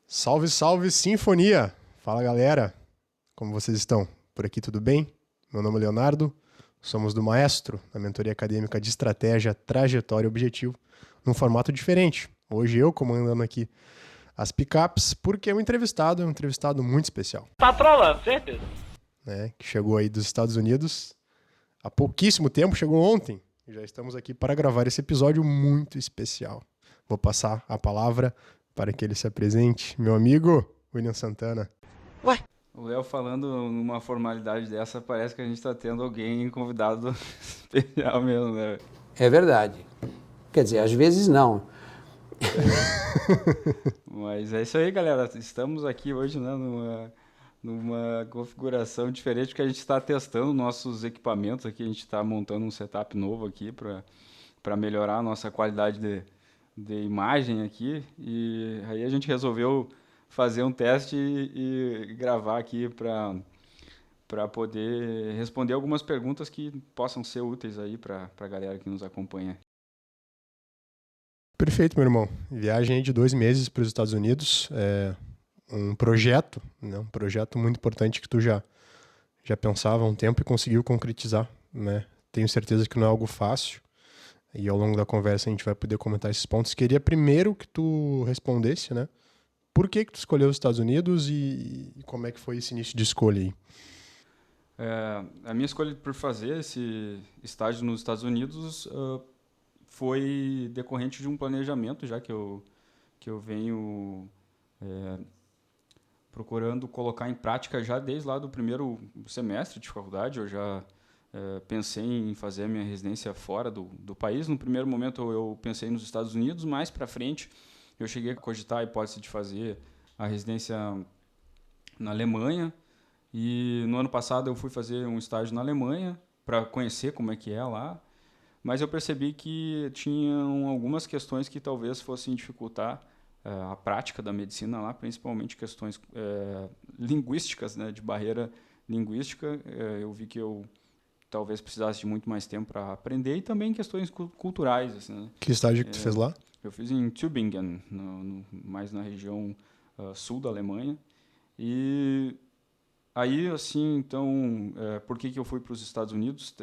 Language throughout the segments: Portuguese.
Salve, salve, Sinfonia! Fala, galera! Como vocês estão? Por aqui tudo bem? Meu nome é Leonardo, somos do Maestro, na mentoria acadêmica de estratégia, trajetória e objetivo, num formato diferente. Hoje eu comandando aqui as picapes, porque o entrevistado é um entrevistado muito especial. Tá trolando, certeza. Que chegou aí dos Estados Unidos há pouquíssimo tempo, chegou ontem. E já estamos aqui para gravar esse episódio muito especial. Vou passar a palavra para que ele se apresente. Meu amigo, William Santana. Ué? O Léo falando numa formalidade dessa, parece que a gente tá tendo alguém convidado especial mesmo, né? É verdade. Quer dizer, às vezes não. Mas é isso aí, galera. Estamos aqui hoje, né, numa configuração diferente, porque a gente está testando nossos equipamentos aqui. A gente está montando um setup novo aqui para melhorar a nossa qualidade de imagem aqui. E aí a gente resolveu fazer um teste e gravar aqui para poder responder algumas perguntas que possam ser úteis aí para a galera que nos acompanha. Perfeito, meu irmão. Viagem aí de 2 meses para os Estados Unidos. É um projeto, né? Um projeto muito importante que tu já pensava há um tempo e conseguiu concretizar, né? Tenho certeza que não é algo fácil. E ao longo da conversa a gente vai poder comentar esses pontos. Queria primeiro que tu respondesse, né? Por que tu escolheu os Estados Unidos e como é que foi esse início de escolha aí? A minha escolha por fazer esse estágio nos Estados Unidos foi decorrente de um planejamento, já que eu venho procurando colocar em prática já desde lá do primeiro semestre de faculdade. Eu já pensei em fazer a minha residência fora do país. No primeiro momento eu pensei nos Estados Unidos, mais para frente eu cheguei a cogitar a hipótese de fazer a residência na Alemanha. E no ano passado eu fui fazer um estágio na Alemanha para conhecer como é que é lá. Mas eu percebi que tinham algumas questões que talvez fossem dificultar a prática da medicina lá, principalmente questões linguísticas, né, de barreira linguística. Eu vi que eu talvez precisasse de muito mais tempo para aprender e também questões culturais. Assim, né? Que estágio que tu fez lá? Eu fiz em Tübingen, mais na região sul da Alemanha. E aí, assim, então, por que eu fui para os Estados Unidos?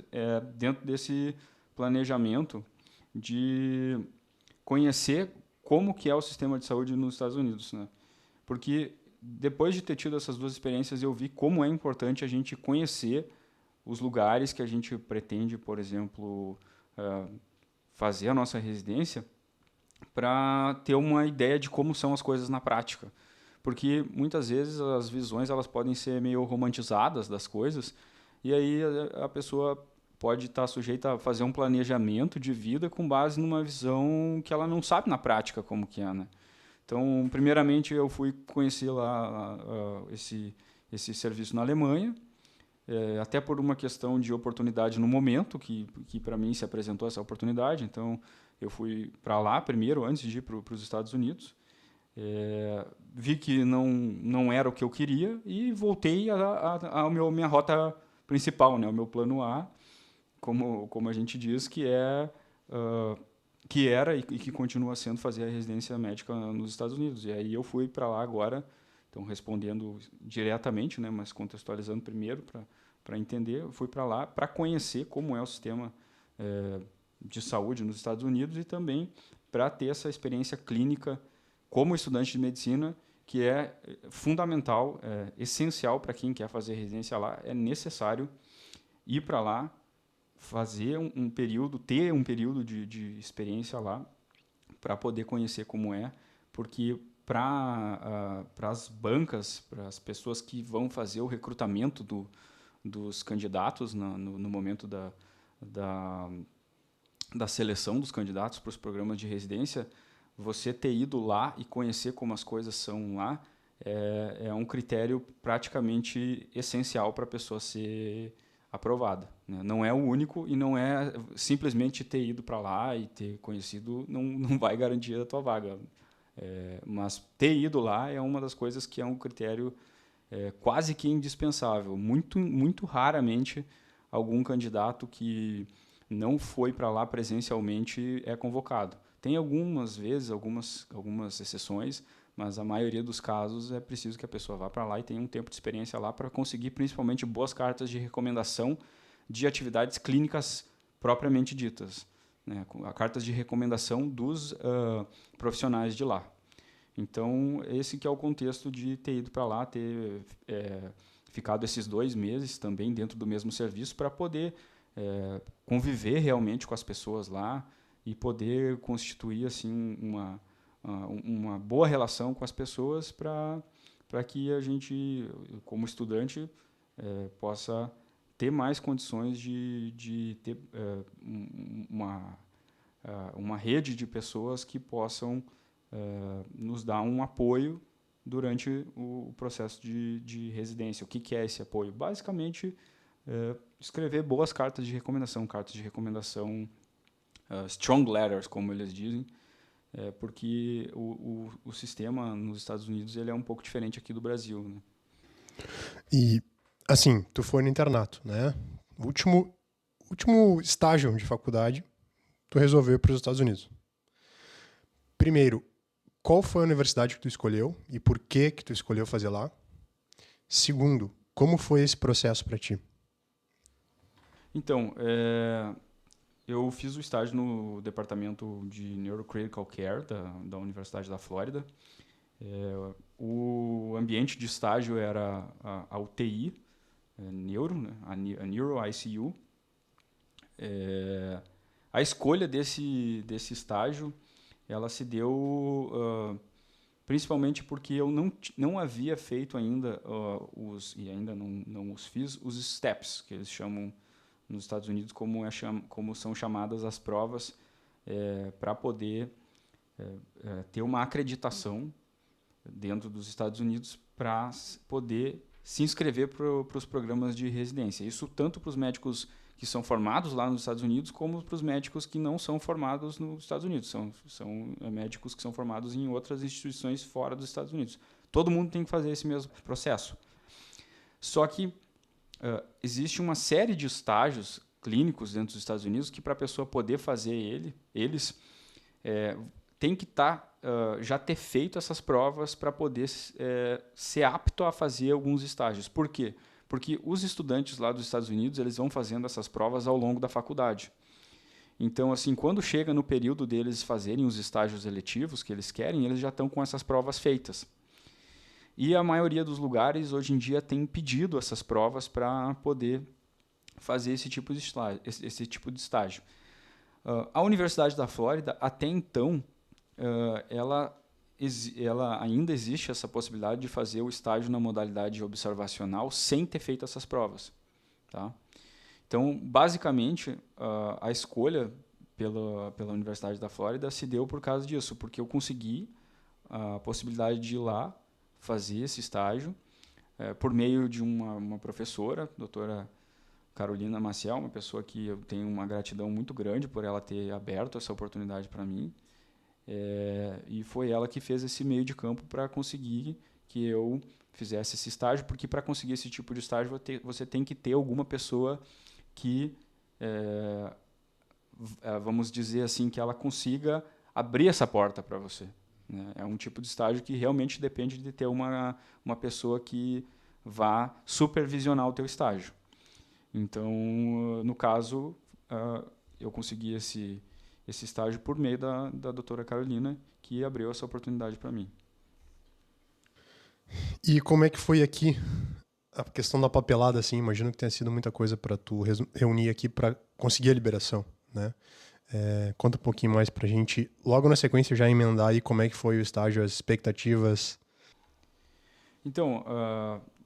Dentro desse planejamento de conhecer como que é o sistema de saúde nos Estados Unidos, né? Porque depois de ter tido essas duas experiências, eu vi como é importante a gente conhecer os lugares que a gente pretende, por exemplo, fazer a nossa residência, para ter uma ideia de como são as coisas na prática. Porque muitas vezes as visões elas podem ser meio romantizadas das coisas, e aí a pessoa pode estar sujeita a fazer um planejamento de vida com base numa visão que ela não sabe na prática como que é, né? Então, primeiramente, eu fui conhecer lá esse serviço na Alemanha, até por uma questão de oportunidade no momento, que para mim se apresentou essa oportunidade. Então, eu fui para lá primeiro, antes de ir para os Estados Unidos. Vi que não era o que eu queria e voltei à minha rota principal, né, o meu plano A, como a gente diz, que era e que continua sendo fazer a residência médica nos Estados Unidos. E aí eu fui para lá agora, então respondendo diretamente, né, mas contextualizando primeiro para entender, eu fui para lá para conhecer como é o sistema de saúde nos Estados Unidos e também para ter essa experiência clínica como estudante de medicina, que é fundamental, essencial para quem quer fazer residência lá. É necessário ir para lá, fazer um período, ter um período de experiência lá, para poder conhecer como é, porque para as bancas, para as pessoas que vão fazer o recrutamento dos candidatos no momento da seleção dos candidatos para os programas de residência, você ter ido lá e conhecer como as coisas são lá é um critério praticamente essencial para a pessoa ser aprovada, né? Não é o único e não é simplesmente ter ido para lá e ter conhecido não vai garantir a tua vaga. Mas ter ido lá é uma das coisas que é um critério quase que indispensável. Muito, muito raramente algum candidato que não foi para lá presencialmente é convocado. Tem algumas vezes, algumas exceções, mas a maioria dos casos é preciso que a pessoa vá para lá e tenha um tempo de experiência lá para conseguir, principalmente, boas cartas de recomendação de atividades clínicas propriamente ditas, né? Cartas de recomendação dos profissionais de lá. Então, esse que é o contexto de ter ido para lá, ter ficado esses 2 meses também dentro do mesmo serviço para poder conviver realmente com as pessoas lá e poder constituir assim uma boa relação com as pessoas para que a gente, como estudante, possa ter mais condições de ter uma rede de pessoas que possam nos dar um apoio durante o processo de residência. O que é esse apoio? Basicamente, escrever boas cartas de recomendação, strong letters, como eles dizem, porque o sistema nos Estados Unidos ele é um pouco diferente aqui do Brasil, né? E, assim, tu foi no internato, né? O último estágio de faculdade, tu resolveu ir para os Estados Unidos. Primeiro, qual foi a universidade que tu escolheu e por que tu escolheu fazer lá? Segundo, como foi esse processo para ti? Então, eu fiz o estágio no departamento de Neurocritical Care da Universidade da Flórida. O ambiente de estágio era a UTI, neuro, né? a Neuro ICU. A escolha desse estágio ela se deu principalmente porque eu não havia feito ainda e ainda não os fiz, os STEPS, que eles chamam nos Estados Unidos como são chamadas as provas para poder ter uma acreditação dentro dos Estados Unidos para poder se inscrever para os programas de residência. Isso tanto para os médicos que são formados lá nos Estados Unidos, como para os médicos que não são formados nos Estados Unidos. São médicos que são formados em outras instituições fora dos Estados Unidos. Todo mundo tem que fazer esse mesmo processo. Só que existe uma série de estágios clínicos dentro dos Estados Unidos que, para a pessoa poder fazer eles tem que já ter feito essas provas para poder ser apto a fazer alguns estágios. Por quê? Porque os estudantes lá dos Estados Unidos eles vão fazendo essas provas ao longo da faculdade. Então, assim, quando chega no período deles fazerem os estágios eletivos que eles querem, eles já estão com essas provas feitas. E a maioria dos lugares, hoje em dia, tem pedido essas provas para poder fazer esse tipo de estágio. A Universidade da Flórida, até então, ela ainda existe essa possibilidade de fazer o estágio na modalidade observacional sem ter feito essas provas. Tá? Então, basicamente, a escolha pela Universidade da Flórida se deu por causa disso, porque eu consegui a possibilidade de ir lá fazer esse estágio por meio de uma professora, doutora Carolina Maciel, uma pessoa que eu tenho uma gratidão muito grande por ela ter aberto essa oportunidade para mim. E foi ela que fez esse meio de campo para conseguir que eu fizesse esse estágio, porque para conseguir esse tipo de estágio você tem que ter alguma pessoa que, vamos dizer assim, que ela consiga abrir essa porta para você. Né? É um tipo de estágio que realmente depende de ter uma pessoa que vá supervisionar o teu estágio. Então, no caso, eu consegui esse estágio por meio da doutora Carolina, que abriu essa oportunidade para mim. E como é que foi aqui a questão da papelada, assim? Imagino que tenha sido muita coisa para tu reunir aqui para conseguir a liberação, né? Conta um pouquinho mais pra gente, logo na sequência já emendar aí como é que foi o estágio, as expectativas. Então,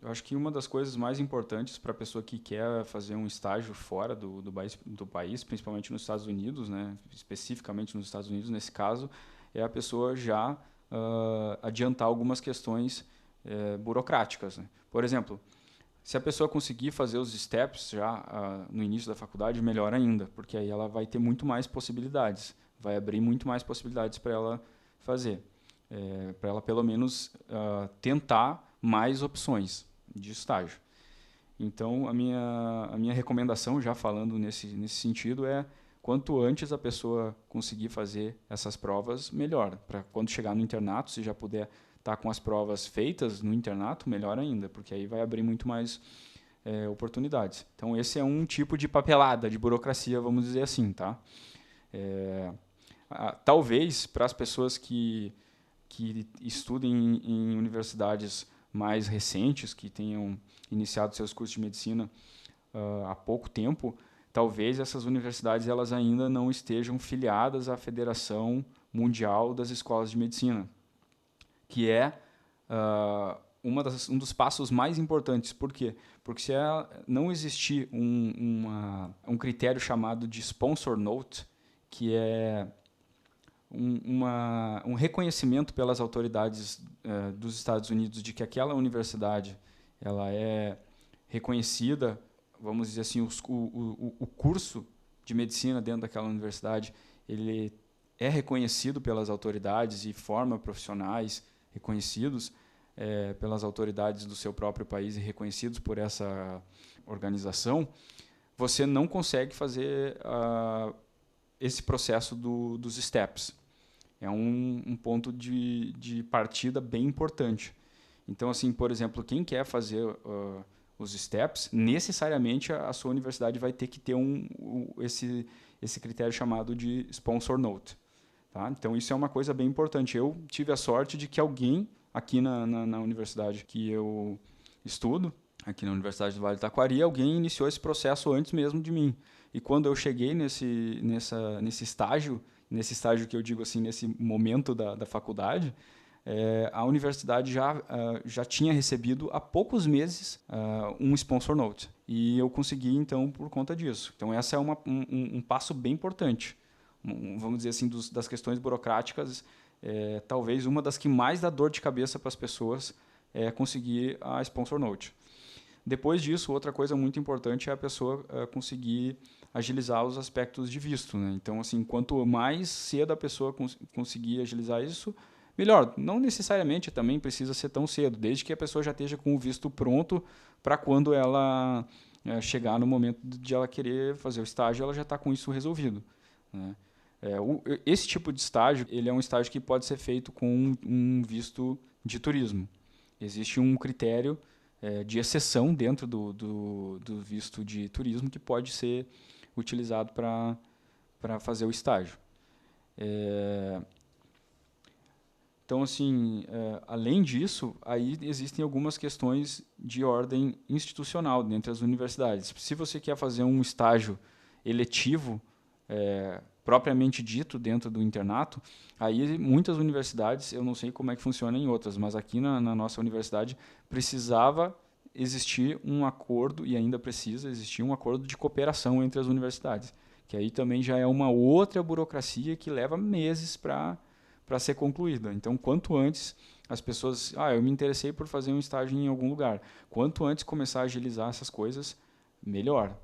eu acho que uma das coisas mais importantes para a pessoa que quer fazer um estágio fora do país, principalmente nos Estados Unidos, né, especificamente nos Estados Unidos, nesse caso, é a pessoa já adiantar algumas questões burocráticas. Né? Por exemplo, se a pessoa conseguir fazer os steps já no início da faculdade, melhor ainda, porque aí ela vai ter muito mais possibilidades, vai abrir muito mais possibilidades para ela fazer. Para ela, pelo menos, tentar mais opções de estágio. Então, a minha recomendação, já falando nesse sentido, quanto antes a pessoa conseguir fazer essas provas, melhor. Para quando chegar no internato, se já puder estar com as provas feitas no internato, melhor ainda, porque aí vai abrir muito mais oportunidades. Então, esse é um tipo de papelada, de burocracia, vamos dizer assim, tá? Talvez, para as pessoas que estudem em universidades mais recentes, que tenham iniciado seus cursos de medicina há pouco tempo, talvez essas universidades elas ainda não estejam filiadas à Federação Mundial das Escolas de Medicina, que é um dos passos mais importantes. Por quê? Porque se não existir um critério chamado de Sponsor Note, que é um reconhecimento pelas autoridades dos Estados Unidos de que aquela universidade ela é reconhecida, vamos dizer assim, o curso de medicina dentro daquela universidade ele é reconhecido pelas autoridades e forma profissionais reconhecidos pelas autoridades do seu próprio país e reconhecidos por essa organização, você não consegue fazer esse processo dos STEPs. É um ponto de partida bem importante. Então, assim, por exemplo, quem quer fazer os STEPs, necessariamente a sua universidade vai ter que ter esse critério chamado de Sponsor Note. Tá? Então, isso é uma coisa bem importante. Eu tive a sorte de que alguém aqui na universidade que eu estudo, aqui na Universidade do Vale do Taquari, alguém iniciou esse processo antes mesmo de mim. E quando eu cheguei nesse estágio que eu digo assim, nesse momento da faculdade, a universidade já tinha recebido há poucos meses um Sponsor Note. E eu consegui, então, por conta disso. Então, essa é um passo bem importante. Vamos dizer assim, das questões burocráticas, talvez uma das que mais dá dor de cabeça para as pessoas é conseguir a Sponsor Note. Depois disso, outra coisa muito importante é a pessoa conseguir agilizar os aspectos de visto, né? Então, assim, quanto mais cedo a pessoa conseguir agilizar isso, melhor. Não necessariamente também precisa ser tão cedo, desde que a pessoa já esteja com o visto pronto para quando ela chegar no momento de ela querer fazer o estágio, ela já está com isso resolvido, né? Esse tipo de estágio, ele é um estágio que pode ser feito com um visto de turismo. Existe um critério de exceção dentro do visto de turismo que pode ser utilizado para fazer o estágio. Então, assim, além disso, aí existem algumas questões de ordem institucional dentro das universidades. Se você quer fazer um estágio eletivo, propriamente dito, dentro do internato, aí muitas universidades, eu não sei como é que funciona em outras, mas aqui na nossa universidade precisava existir um acordo, e ainda precisa existir um acordo de cooperação entre as universidades, que aí também já é uma outra burocracia que leva meses para ser concluída. Então, quanto antes as pessoas... eu me interessei por fazer um estágio em algum lugar. Quanto antes começar a agilizar essas coisas, melhor.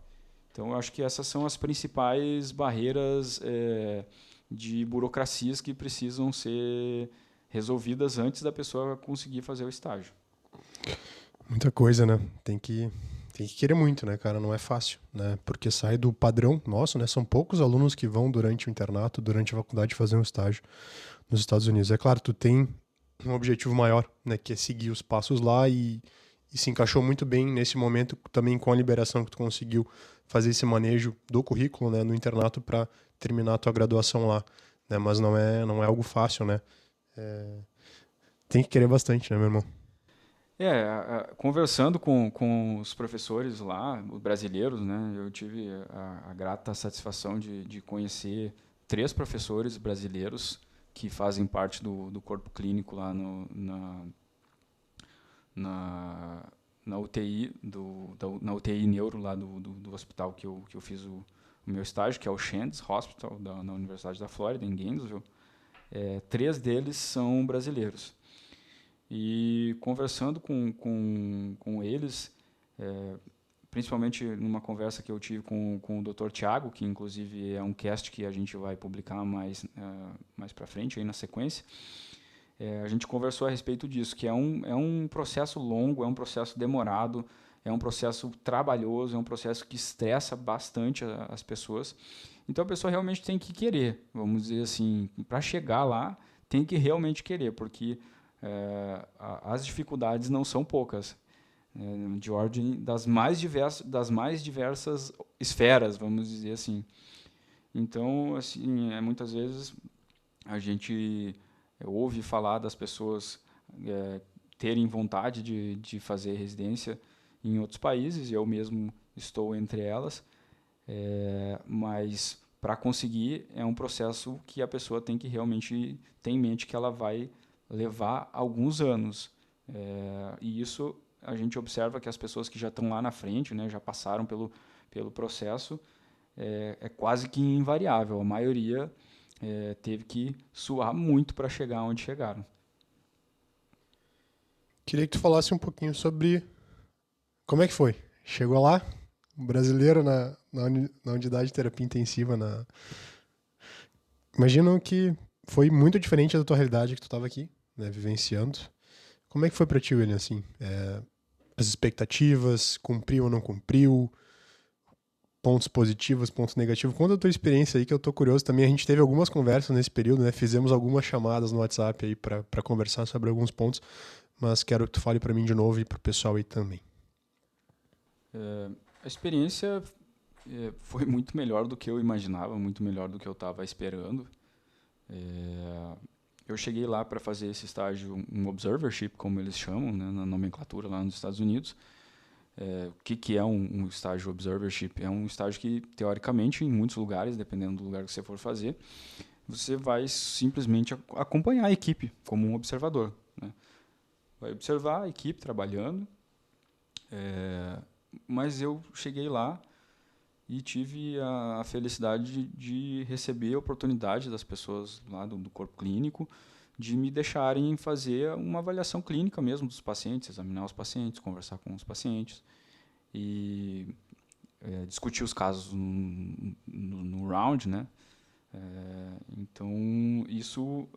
Então, eu acho que essas são as principais barreiras de burocracias que precisam ser resolvidas antes da pessoa conseguir fazer o estágio. Muita coisa, né? Tem que querer muito, né, cara? Não é fácil, né? Porque sai do padrão nosso, né? São poucos alunos que vão durante o internato, durante a faculdade, fazer um estágio nos Estados Unidos. É claro, tu tem um objetivo maior, né? Que é seguir os passos lá e se encaixou muito bem nesse momento também com a liberação que tu conseguiu fazer esse manejo do currículo, né? No internato para terminar a tua graduação lá, né? Mas não é algo fácil, né? Tem que querer bastante, né, meu irmão? Conversando com os professores lá, os brasileiros, né, eu tive a grata satisfação de conhecer 3 professores brasileiros que fazem parte do corpo clínico lá na UTI, na UTI Neuro lá do hospital que eu fiz o meu estágio, que é o Shands Hospital, na Universidade da Flórida, em Gainesville. 3 deles são brasileiros. E conversando com eles, principalmente numa conversa que eu tive com o Dr. Tiago, que inclusive é um cast que a gente vai publicar mais para frente, aí na sequência, a gente conversou a respeito disso, que é um processo longo, é um processo demorado, é um processo trabalhoso, é um processo que estressa bastante as pessoas. Então a pessoa realmente tem que querer, vamos dizer assim, para chegar lá, tem que realmente querer, porque as dificuldades não são poucas, de ordem das mais diversas esferas, vamos dizer assim. Então, assim, muitas vezes a gente ouve falar das pessoas terem vontade de fazer residência em outros países, eu mesmo estou entre elas, mas para conseguir é um processo que a pessoa tem que realmente ter em mente que ela vai levar alguns anos. E isso a gente observa que as pessoas que já estão lá na frente, né, já passaram pelo processo, é quase que invariável. A maioria teve que suar muito para chegar onde chegaram. Queria que tu falasse um pouquinho sobre como é que foi. Chegou lá, um brasileiro na unidade de terapia intensiva. Imagino que foi muito diferente da tua realidade que tu estava aqui, né, vivenciando. Como é que foi para ti, William, assim? As expectativas, cumpriu ou não cumpriu? Pontos positivos, pontos negativos. Conta a tua experiência aí, que eu tô curioso também. A gente teve algumas conversas nesse período, né? Fizemos algumas chamadas no WhatsApp aí para conversar sobre alguns pontos, mas quero que tu fale para mim de novo e pro pessoal aí também. A experiência foi muito melhor do que eu imaginava, muito melhor do que eu estava esperando. Eu cheguei lá para fazer esse estágio, um observership, como eles chamam, né, na nomenclatura lá nos Estados Unidos. O que é um estágio observership? É um estágio que, teoricamente, em muitos lugares, dependendo do lugar que você for fazer, você vai simplesmente acompanhar a equipe como um observador, né? Vai observar a equipe trabalhando, mas eu cheguei lá e tive a felicidade de receber a oportunidade das pessoas lá do corpo clínico de me deixarem fazer uma avaliação clínica mesmo dos pacientes, examinar os pacientes, conversar com os pacientes e discutir os casos no round, né? Então, isso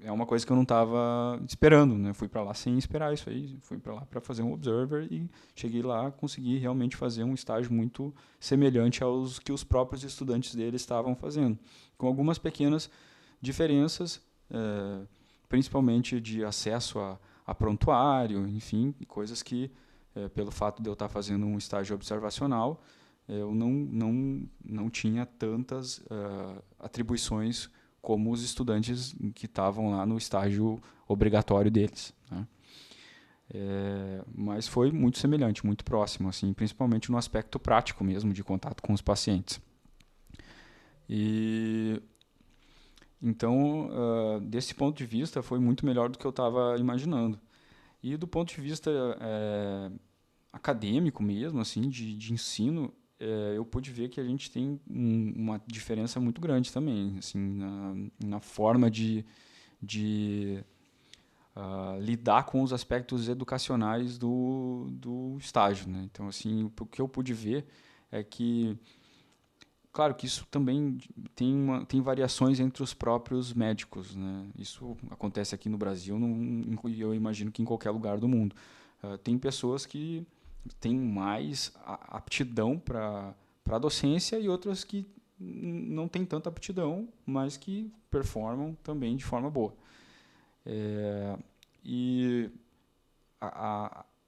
é uma coisa que eu não estava esperando, né? Fui para lá sem esperar isso aí. Fui para lá para fazer um observer e cheguei lá, consegui realmente fazer um estágio muito semelhante aos que os próprios estudantes dele estavam fazendo, com algumas pequenas diferenças, principalmente de acesso a prontuário, enfim, coisas que, pelo fato de eu estar fazendo um estágio observacional, eu não tinha tantas atribuições como os estudantes que estavam lá no estágio obrigatório deles, né? Mas foi muito semelhante, muito próximo, assim, principalmente no aspecto prático mesmo, de contato com os pacientes. E então, desse ponto de vista, foi muito melhor do que eu estava imaginando. E do ponto de vista acadêmico mesmo, assim, de ensino, eu pude ver que a gente tem uma diferença muito grande também, assim, na forma de lidar com os aspectos educacionais do estágio, né? Então, assim, o que eu pude ver é que, claro que isso também tem variações entre os próprios médicos, né? Isso acontece aqui no Brasil, e eu imagino que em qualquer lugar do mundo. Tem pessoas que têm mais aptidão para a docência e outras que não têm tanta aptidão, mas que performam também de forma boa. E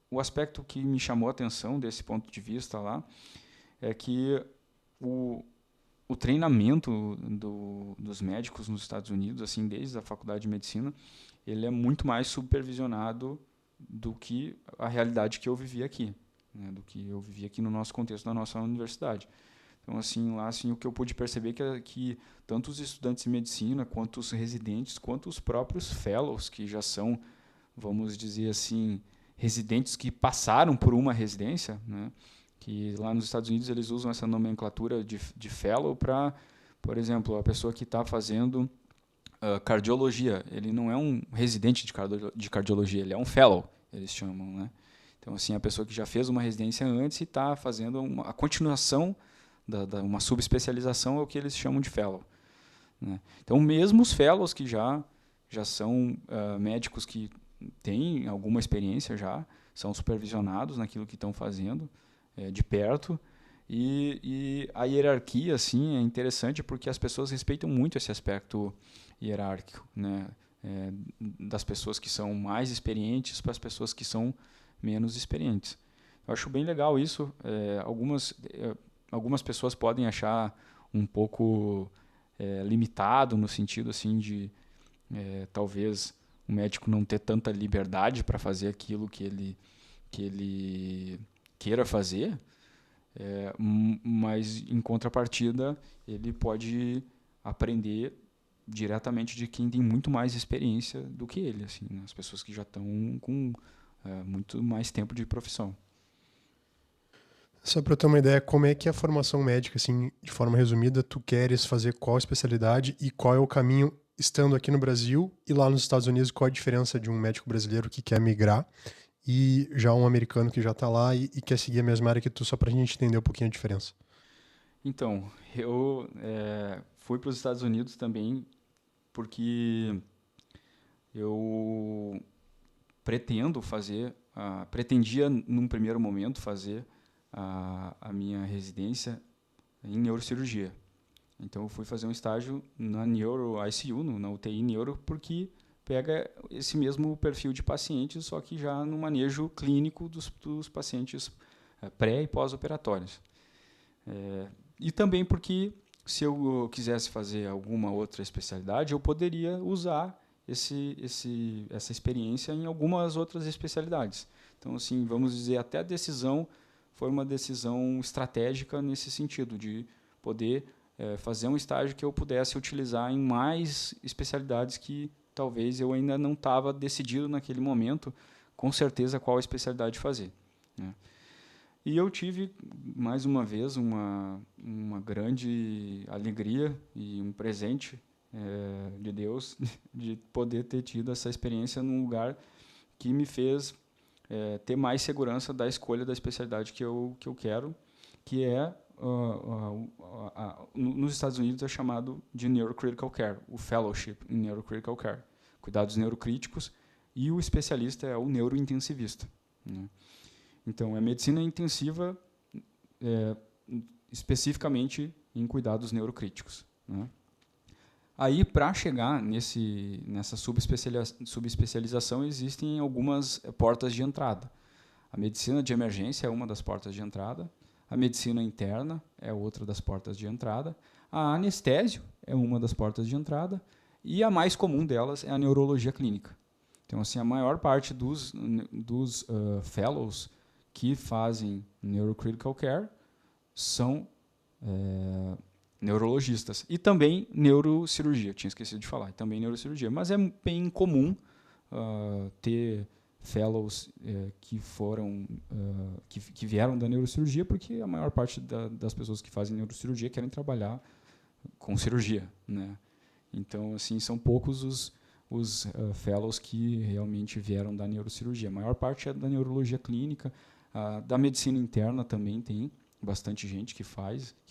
o aspecto que me chamou a atenção desse ponto de vista lá é que o treinamento dos médicos nos Estados Unidos, assim, desde a faculdade de medicina, ele é muito mais supervisionado do que a realidade que eu vivi aqui, né, do que eu vivi aqui no nosso contexto da nossa universidade. Então, assim, lá, assim, o que eu pude perceber é que tanto os estudantes de medicina, quanto os residentes, quanto os próprios fellows, que já são, vamos dizer assim, residentes que passaram por uma residência, né, que lá nos Estados Unidos eles usam essa nomenclatura de fellow para, por exemplo, a pessoa que está fazendo cardiologia, ele não é um residente de cardiologia, ele é um fellow, eles chamam, né? Então, assim, a pessoa que já fez uma residência antes e está fazendo a continuação uma subespecialização é o que eles chamam de fellow, né? Então, mesmo os fellows que já são médicos que têm alguma experiência já, são supervisionados naquilo que estão fazendo de perto. E a hierarquia assim, é interessante porque as pessoas respeitam muito esse aspecto hierárquico, né? Das pessoas que são mais experientes para as pessoas que são menos experientes. Eu acho bem legal isso. Algumas pessoas podem achar um pouco limitado no sentido assim de talvez o médico não ter tanta liberdade para fazer aquilo que ele queira fazer, mas em contrapartida ele pode aprender diretamente de quem tem muito mais experiência do que ele, assim, né? As pessoas que já estão com muito mais tempo de profissão. Só para eu ter uma ideia, como é que é a formação médica, assim, de forma resumida, tu queres fazer qual especialidade e qual é o caminho estando aqui no Brasil e lá nos Estados Unidos, qual a diferença de um médico brasileiro que quer migrar e já um americano que já está lá e quer seguir a mesma área que tu, só para a gente entender um pouquinho a diferença. Então, eu fui para os Estados Unidos também porque eu pretendia num primeiro momento fazer a minha residência em neurocirurgia. Então eu fui fazer um estágio na Neuro ICU, na UTI Neuro, porque pega esse mesmo perfil de pacientes, só que já no manejo clínico dos pacientes pré e pós-operatórios. E também porque se eu quisesse fazer alguma outra especialidade, eu poderia usar essa experiência em algumas outras especialidades. Então, assim, vamos dizer, até a decisão foi uma decisão estratégica nesse sentido, de poder fazer um estágio que eu pudesse utilizar em mais especialidades que talvez eu ainda não estava decidido naquele momento, com certeza, qual especialidade fazer, né? E eu tive, mais uma vez, uma grande alegria e um presente de Deus de poder ter tido essa experiência num lugar que me fez ter mais segurança da escolha da especialidade que eu quero, que nos Estados Unidos é chamado de Neurocritical Care, o Fellowship em Neurocritical Care, cuidados neurocríticos, e o especialista é o neurointensivista, né? Então, é medicina intensiva especificamente em cuidados neurocríticos, né? Aí, para chegar nessa subespecialização, existem algumas portas de entrada. A medicina de emergência é uma das portas de entrada, a medicina interna é outra das portas de entrada, a anestésio é uma das portas de entrada, e a mais comum delas é a neurologia clínica. Então, assim, a maior parte dos fellows que fazem neurocritical care são neurologistas. E também neurocirurgia, tinha esquecido de falar, também neurocirurgia. Mas é bem comum ter fellows que vieram da neurocirurgia, porque a maior parte das pessoas que fazem neurocirurgia querem trabalhar com cirurgia, né? Então, assim, são poucos os fellows que realmente vieram da neurocirurgia. A maior parte é da neurologia clínica, da medicina interna também tem bastante gente que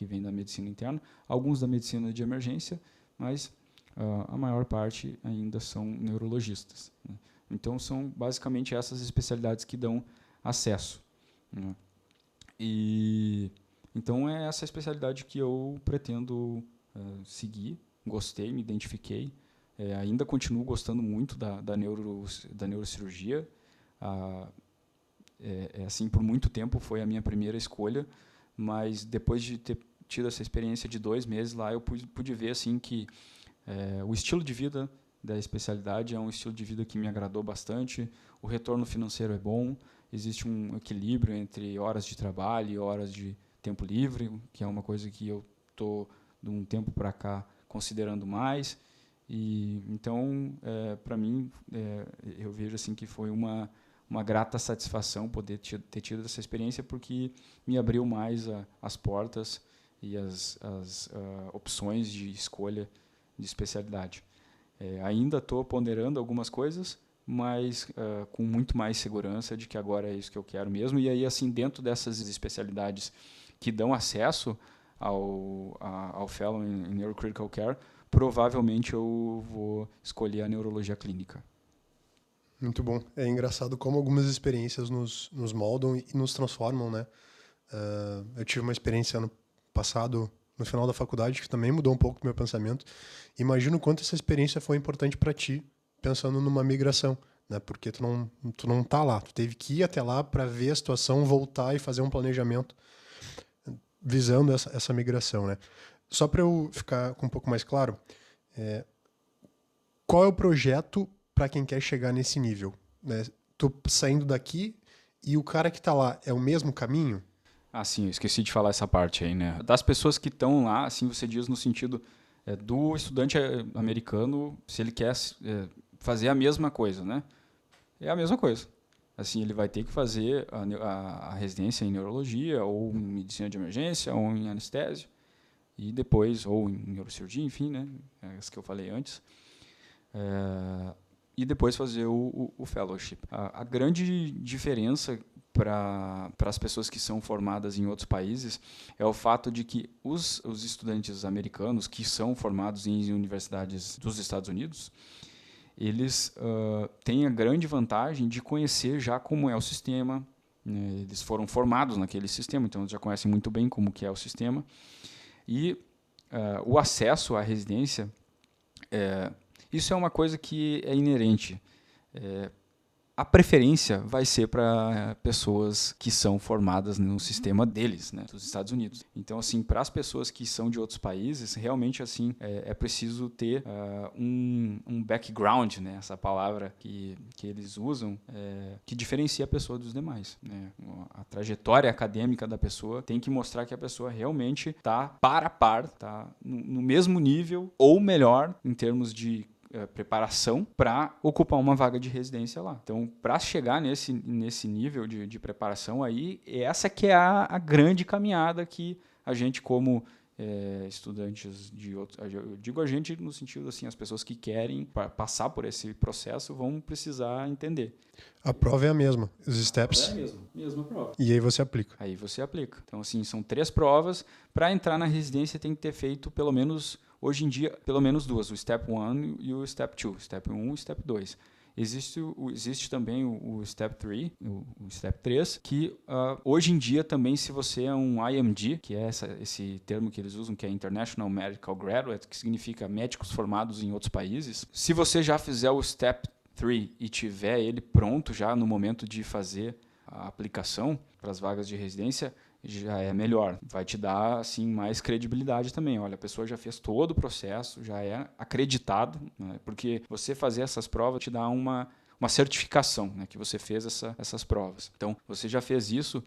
vem da medicina interna, alguns da medicina de emergência, mas a maior parte ainda são neurologistas, né? Então, são basicamente essas especialidades que dão acesso, né? Então, é essa especialidade que eu pretendo seguir. Gostei, me identifiquei. Ainda continuo gostando muito da neurocirurgia. Assim, por muito tempo foi a minha primeira escolha, mas depois de ter tido essa experiência de 2 meses lá, eu pude ver assim que o estilo de vida da especialidade é um estilo de vida que me agradou bastante, o retorno financeiro é bom, existe um equilíbrio entre horas de trabalho e horas de tempo livre, que é uma coisa que eu estou, de um tempo para cá, considerando mais. E então, para mim, eu vejo assim que foi uma grata satisfação poder ter tido essa experiência, porque me abriu mais as portas e as opções de escolha de especialidade. Ainda estou ponderando algumas coisas, mas com muito mais segurança de que agora é isso que eu quero mesmo. E aí, assim, dentro dessas especialidades que dão acesso ao Fellow em Neurocritical Care, provavelmente eu vou escolher a neurologia clínica. Muito bom. É engraçado como algumas experiências nos moldam e nos transformam, né? Eu tive uma experiência ano passado, no final da faculdade, que também mudou um pouco o meu pensamento. Imagino o quanto essa experiência foi importante para ti, pensando numa migração, né? Porque tu não tá lá, tu teve que ir até lá para ver a situação, voltar e fazer um planejamento visando essa migração, né? Só para eu ficar com um pouco mais claro, qual é o projeto para quem quer chegar nesse nível, né? Tu saindo daqui e o cara que tá lá é o mesmo caminho? Ah, sim, eu esqueci de falar essa parte aí, né? Das pessoas que estão lá, assim, você diz no sentido do estudante americano, se ele quer fazer a mesma coisa, né? É a mesma coisa. Assim, ele vai ter que fazer a residência em neurologia, ou em medicina de emergência, ou em anestésio, e depois, ou em neurocirurgia, enfim, né? As que eu falei antes. E depois fazer o fellowship. A grande diferença para as pessoas que são formadas em outros países é o fato de que os estudantes americanos que são formados em universidades dos Estados Unidos, eles têm a grande vantagem de conhecer já como é o sistema, né? Eles foram formados naquele sistema, então eles já conhecem muito bem como que é o sistema. E o acesso à residência, isso é uma coisa que é inerente. A preferência vai ser para pessoas que são formadas no sistema deles, né, dos Estados Unidos. Então, assim, para as pessoas que são de outros países, realmente assim é preciso ter um background, né, essa palavra que eles usam, que diferencia a pessoa dos demais, né? A trajetória acadêmica da pessoa tem que mostrar que a pessoa realmente está par a par, está no mesmo nível ou melhor em termos de preparação para ocupar uma vaga de residência lá. Então, para chegar nesse nível de preparação aí, essa que é a grande caminhada que a gente, como estudantes de outros... Eu digo a gente no sentido assim, as pessoas que querem passar por esse processo vão precisar entender. A prova é a mesma, os steps. É a mesma prova. E aí você aplica. Aí você aplica. Então, assim, são 3 provas. Para entrar na residência tem que ter feito pelo menos... Hoje em dia, pelo menos 2, o Step 1 e o Step 2. Step 1 e Step 2. Existe também o Step 3, o Step 3, que hoje em dia também, se você é um IMG, que é esse termo que eles usam, que é International Medical Graduate, que significa médicos formados em outros países, se você já fizer o Step 3 e tiver ele pronto já no momento de fazer a aplicação para as vagas de residência, já é melhor. Vai te dar assim, mais credibilidade também. Olha, a pessoa já fez todo o processo, já é acreditado, né? Porque você fazer essas provas te dá uma certificação, né, que você fez essas provas. Então, você já fez isso,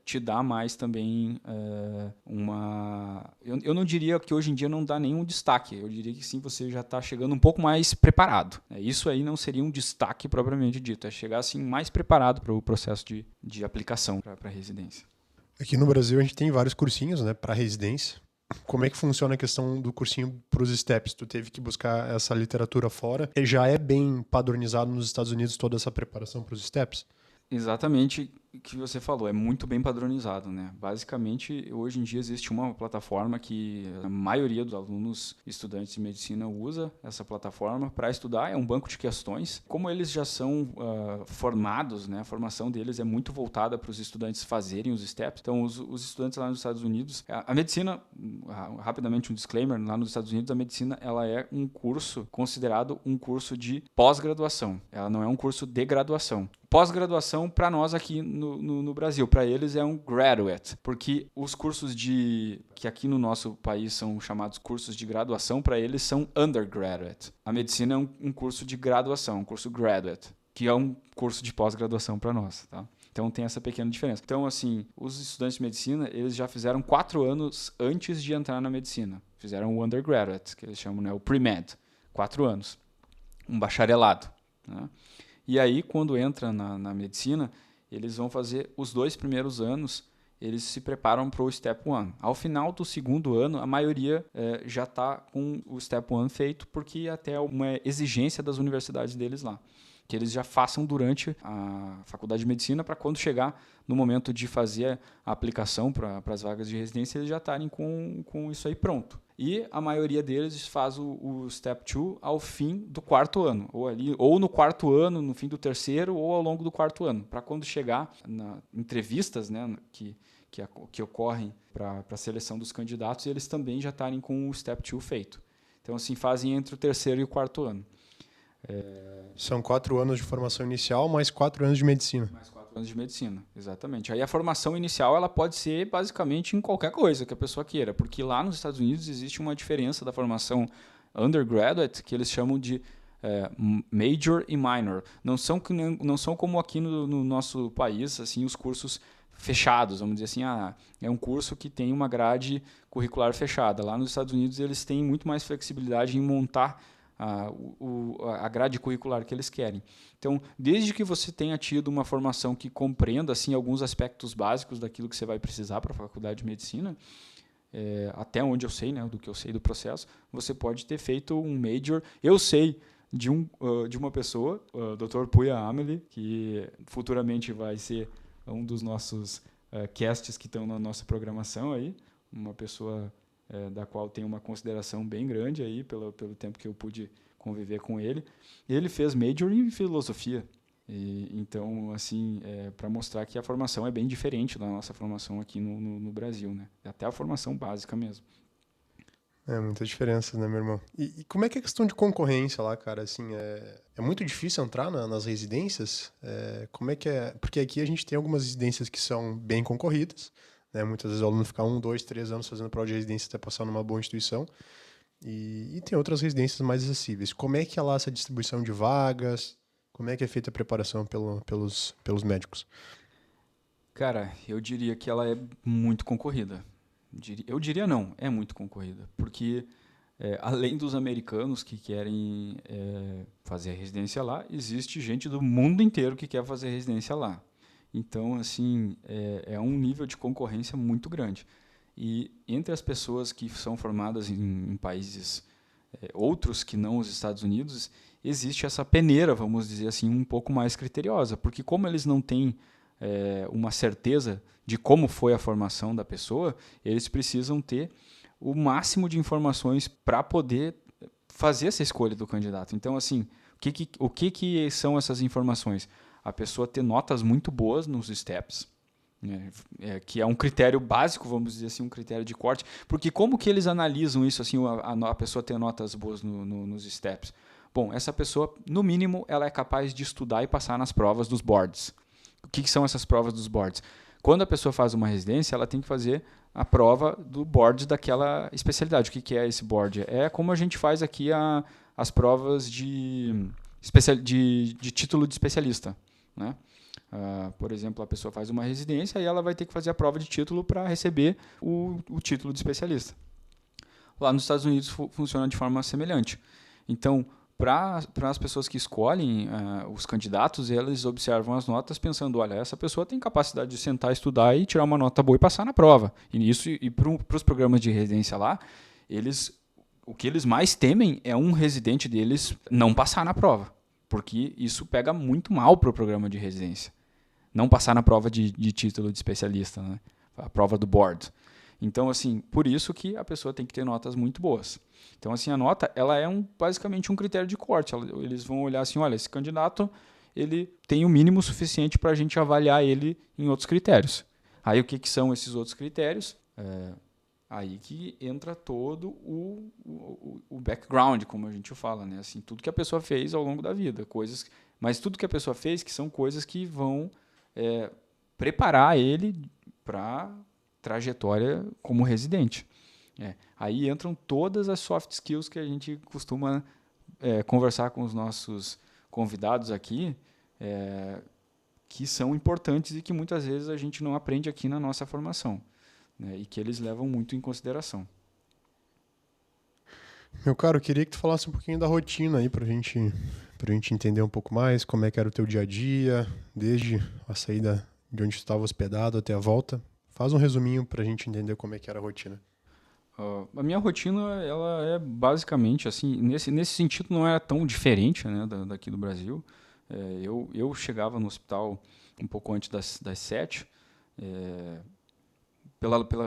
te dá mais também uma... Eu não diria que hoje em dia não dá nenhum destaque. Eu diria que sim, você já está chegando um pouco mais preparado. Isso aí não seria um destaque propriamente dito. É chegar assim, mais preparado para o processo de aplicação para a residência. Aqui no Brasil a gente tem vários cursinhos, né, para residência. Como é que funciona a questão do cursinho para os steps? Tu teve que buscar essa literatura fora? E já é bem padronizado nos Estados Unidos toda essa preparação para os steps? Exatamente o que você falou, é muito bem padronizado, né? Basicamente, hoje em dia existe uma plataforma que a maioria dos alunos estudantes de medicina usa essa plataforma para estudar, é um banco de questões. Como eles já são formados, né? A formação deles é muito voltada para os estudantes fazerem os steps. Então, os estudantes lá nos Estados Unidos, a medicina, rapidamente um disclaimer, lá nos Estados Unidos a medicina ela é um curso considerado um curso de pós-graduação. Ela não é um curso de graduação. Pós-graduação, para nós aqui no Brasil, para eles é um graduate, porque os cursos que aqui no nosso país são chamados cursos de graduação, para eles são undergraduate. A medicina é um curso de graduação, um curso graduate, que é um curso de pós-graduação para nós, tá? Então tem essa pequena diferença. Então, assim, os estudantes de medicina, eles já fizeram 4 anos antes de entrar na medicina. Fizeram o undergraduate, que eles chamam, né, o pre-med, 4 anos. Um bacharelado, né? E aí, quando entra na medicina, eles vão fazer os 2 primeiros anos, eles se preparam para o Step 1. Ao final do 2º ano, a maioria já está com o Step 1 feito, porque até uma exigência das universidades deles lá. que eles já façam durante a faculdade de medicina, para quando chegar no momento de fazer a aplicação para as vagas de residência, eles já estarem com isso aí pronto. E a maioria deles faz o Step 2 ao fim do 4º ano, ou no 4º ano, no fim do 3º, ou ao longo do 4º ano, para quando chegar na entrevistas, né, que ocorrem para a seleção dos candidatos, eles também já estarem com o Step 2 feito. Então, assim, fazem entre o 3º e o 4º ano. São 4 anos de formação inicial, mais 4 anos de medicina. Mais 4 anos de medicina, exatamente. Aí a formação inicial ela pode ser basicamente em qualquer coisa que a pessoa queira, porque lá nos Estados Unidos existe uma diferença da formação undergraduate, que eles chamam de major e minor. Não são como aqui no nosso país, assim, os cursos fechados, vamos dizer assim, é um curso que tem uma grade curricular fechada. Lá nos Estados Unidos eles têm muito mais flexibilidade em montar a grade curricular que eles querem. Então, desde que você tenha tido uma formação que compreenda assim, alguns aspectos básicos daquilo que você vai precisar para a faculdade de medicina, até onde eu sei, né, do que eu sei do processo, você pode ter feito um major. Eu sei de uma pessoa, o Dr. Puya Amelie, que futuramente vai ser um dos nossos casts que estão na nossa programação aí, uma pessoa da qual tenho uma consideração bem grande aí pelo tempo que eu pude conviver com ele. Ele fez major em filosofia. Então, assim, para mostrar que a formação é bem diferente da nossa formação aqui no Brasil, né? Até a formação básica mesmo. Muitas diferenças, né, meu irmão? E como é que é a questão de concorrência lá, cara? Assim, é muito difícil entrar nas residências? Como é que é? Porque aqui a gente tem algumas residências que são bem concorridas, né? Muitas vezes o aluno fica 1, 2, 3 anos fazendo prova de residência até passar numa boa instituição. E tem outras residências mais acessíveis. Como é que é lá essa distribuição de vagas? Como é que é feita a preparação pelos médicos? Cara, eu diria que ela é muito concorrida. Eu diria não, é muito concorrida. Porque, além dos americanos que querem fazer residência lá, existe gente do mundo inteiro que quer fazer residência lá. Então, assim, é um nível de concorrência muito grande. E entre as pessoas que são formadas em países outros que não os Estados Unidos, existe essa peneira, vamos dizer assim, um pouco mais criteriosa. Porque como eles não têm uma certeza de como foi a formação da pessoa, eles precisam ter o máximo de informações para poder fazer essa escolha do candidato. Então, assim, o que são essas informações? A pessoa ter notas muito boas nos steps, né? Que é um critério básico, vamos dizer assim, um critério de corte. Porque como que eles analisam isso, assim, a pessoa ter notas boas nos steps? Bom, essa pessoa, no mínimo, ela é capaz de estudar e passar nas provas dos boards. O que são essas provas dos boards? Quando a pessoa faz uma residência, ela tem que fazer a prova do board daquela especialidade. O que é esse board? É como a gente faz aqui as provas de título de especialista, né? Por exemplo, a pessoa faz uma residência e ela vai ter que fazer a prova de título para receber o título de especialista. Lá nos Estados Unidos funciona de forma semelhante. Então, para as pessoas que escolhem os candidatos, eles observam as notas pensando, olha, essa pessoa tem capacidade de sentar, estudar e tirar uma nota boa e passar na prova. E para os programas de residência lá, o que eles mais temem é um residente deles não passar na prova, porque isso pega muito mal para o programa de residência. Não passar na prova de título de especialista, né? A prova do board. Então, assim, por isso que a pessoa tem que ter notas muito boas. Então, assim, a nota, ela é basicamente um critério de corte. Eles vão olhar assim, olha, esse candidato, ele tem o mínimo suficiente para a gente avaliar ele em outros critérios. Aí, o que são esses outros critérios? Aí que entra todo o background, como a gente fala, né? Assim, tudo que a pessoa fez ao longo da vida, mas tudo que a pessoa fez que são coisas que vão preparar ele para trajetória como residente. Aí entram todas as soft skills que a gente costuma conversar com os nossos convidados aqui, que são importantes e que muitas vezes a gente não aprende aqui na nossa formação, né? E que eles levam muito em consideração. Meu caro, eu queria que tu falasse um pouquinho da rotina aí pra gente entender um pouco mais como é que era o teu dia a dia, desde a saída de onde tu estava hospedado até a volta. Faz um resuminho pra gente entender como é que era a rotina. A minha rotina, ela é basicamente assim, nesse sentido não é tão diferente, né, daqui do Brasil. Eu chegava no hospital um pouco antes das 7,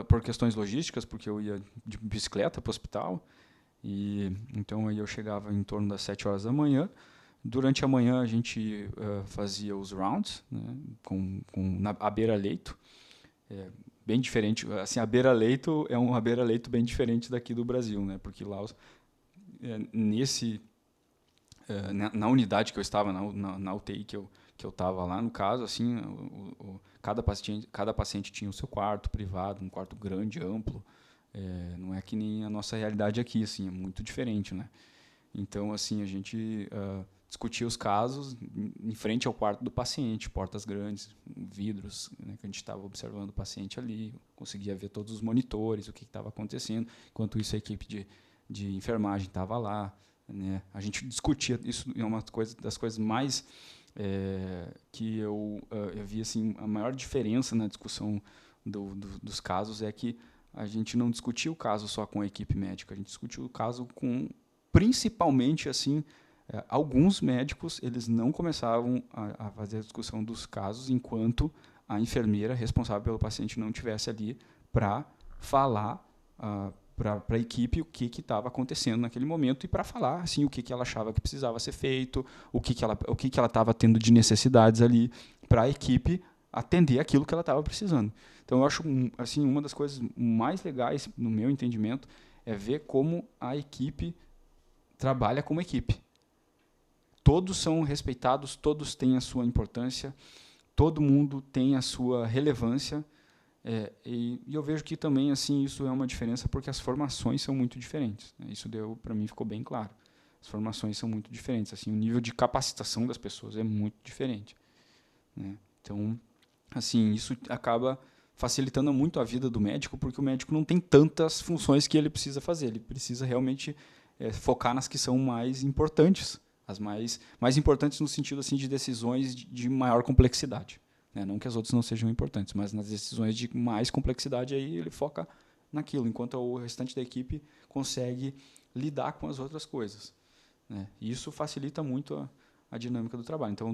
por questões logísticas, porque eu ia de bicicleta para o hospital, e então aí eu chegava em torno das 7 horas da manhã. Durante a manhã a gente fazia os rounds, né, à beira-leito, bem diferente. Assim, a beira-leito é uma beira-leito bem diferente daqui do Brasil, né, porque lá na unidade que eu estava, na UTI que eu estava lá, no caso, assim, cada paciente tinha o seu quarto privado, um quarto grande, amplo. Não é que nem a nossa realidade aqui, assim, é muito diferente, né? Então, assim, a gente discutia os casos em frente ao quarto do paciente, portas grandes, vidros, né, que a gente estava observando o paciente ali, conseguia ver todos os monitores, o que estava acontecendo. Enquanto isso, a equipe de enfermagem estava lá, né? A gente discutia, isso é uma das coisas mais que eu vi, assim, a maior diferença na discussão dos casos é que a gente não discutia o caso só com a equipe médica, a gente discutia o caso principalmente, assim, alguns médicos, eles não começavam a fazer a discussão dos casos enquanto a enfermeira responsável pelo paciente não estivesse ali para falar para a equipe o que estava acontecendo naquele momento e para falar, assim, o que ela achava que precisava ser feito, o que ela estava tendo de necessidades ali para a equipe atender aquilo que ela estava precisando. Então, eu acho, assim, uma das coisas mais legais, no meu entendimento, é ver como a equipe trabalha como equipe. Todos são respeitados, todos têm a sua importância, todo mundo tem a sua relevância, e eu vejo que também, assim, isso é uma diferença porque as formações são muito diferentes, né? Isso para mim ficou bem claro. As formações são muito diferentes, assim, o nível de capacitação das pessoas é muito diferente, né? Então, assim, isso acaba facilitando muito a vida do médico, porque o médico não tem tantas funções que ele precisa fazer, ele precisa realmente focar nas que são mais importantes, as mais importantes no sentido, assim, de decisões de maior complexidade, né? Não que as outras não sejam importantes, mas nas decisões de mais complexidade aí ele foca naquilo, enquanto o restante da equipe consegue lidar com as outras coisas, né? E isso facilita muito a dinâmica do trabalho. Então,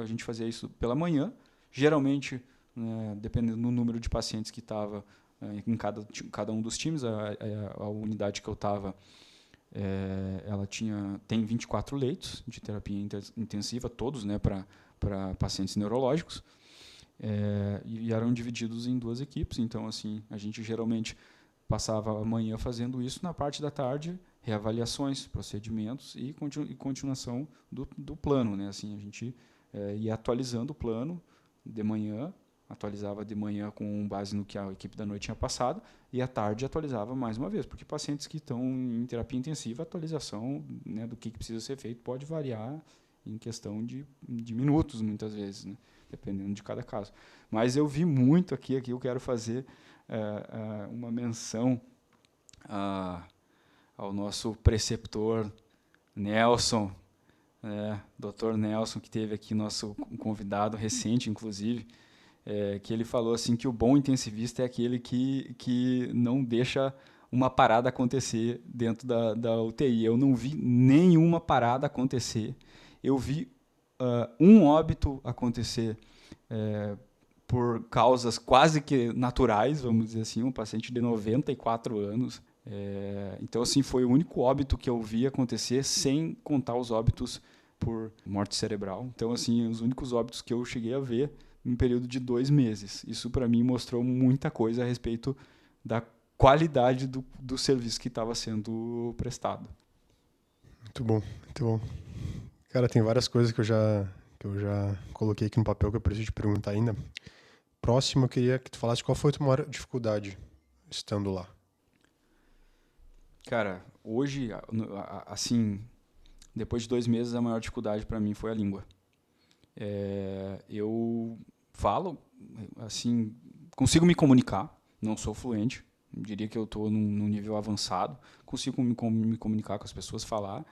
a gente fazia isso pela manhã, geralmente, né, dependendo do número de pacientes que estava em cada um dos times, a unidade que eu estava, ela tem 24 leitos de terapia intensiva, todos, né, para pacientes neurológicos, e eram divididos em 2 equipes. Então, assim, a gente geralmente passava a manhã fazendo isso, na parte da tarde, reavaliações, procedimentos e continuação do plano, né? Assim, a gente ia atualizando o plano de manhã, atualizava de manhã com base no que a equipe da noite tinha passado, e à tarde atualizava mais uma vez, porque pacientes que estão em terapia intensiva, a atualização, né, do que precisa ser feito pode variar em questão de minutos, muitas vezes, né, dependendo de cada caso. Mas eu vi muito aqui eu quero fazer uma menção ao nosso preceptor Nelson, Dr. Nelson, que teve aqui, nosso convidado recente, inclusive, que ele falou assim que o bom intensivista é aquele que não deixa uma parada acontecer dentro da UTI. Eu não vi nenhuma parada acontecer. Eu vi um óbito acontecer por causas quase que naturais, vamos dizer assim, um paciente de 94 anos. Então, assim, foi o único óbito que eu vi acontecer, sem contar os óbitos por morte cerebral. Então, assim, os únicos óbitos que eu cheguei a ver em um período de 2 meses. Isso, para mim, mostrou muita coisa a respeito da qualidade do serviço que estava sendo prestado. Muito bom, muito bom. Cara, tem várias coisas que eu já coloquei aqui no papel que eu preciso te perguntar ainda. Próximo, eu queria que tu falasse qual foi a tua maior dificuldade estando lá. Cara, hoje, assim, depois de 2 meses, a maior dificuldade para mim foi a língua. Eu falo, assim, consigo me comunicar, não sou fluente, diria que eu estou num nível avançado, consigo me comunicar com as pessoas, falar,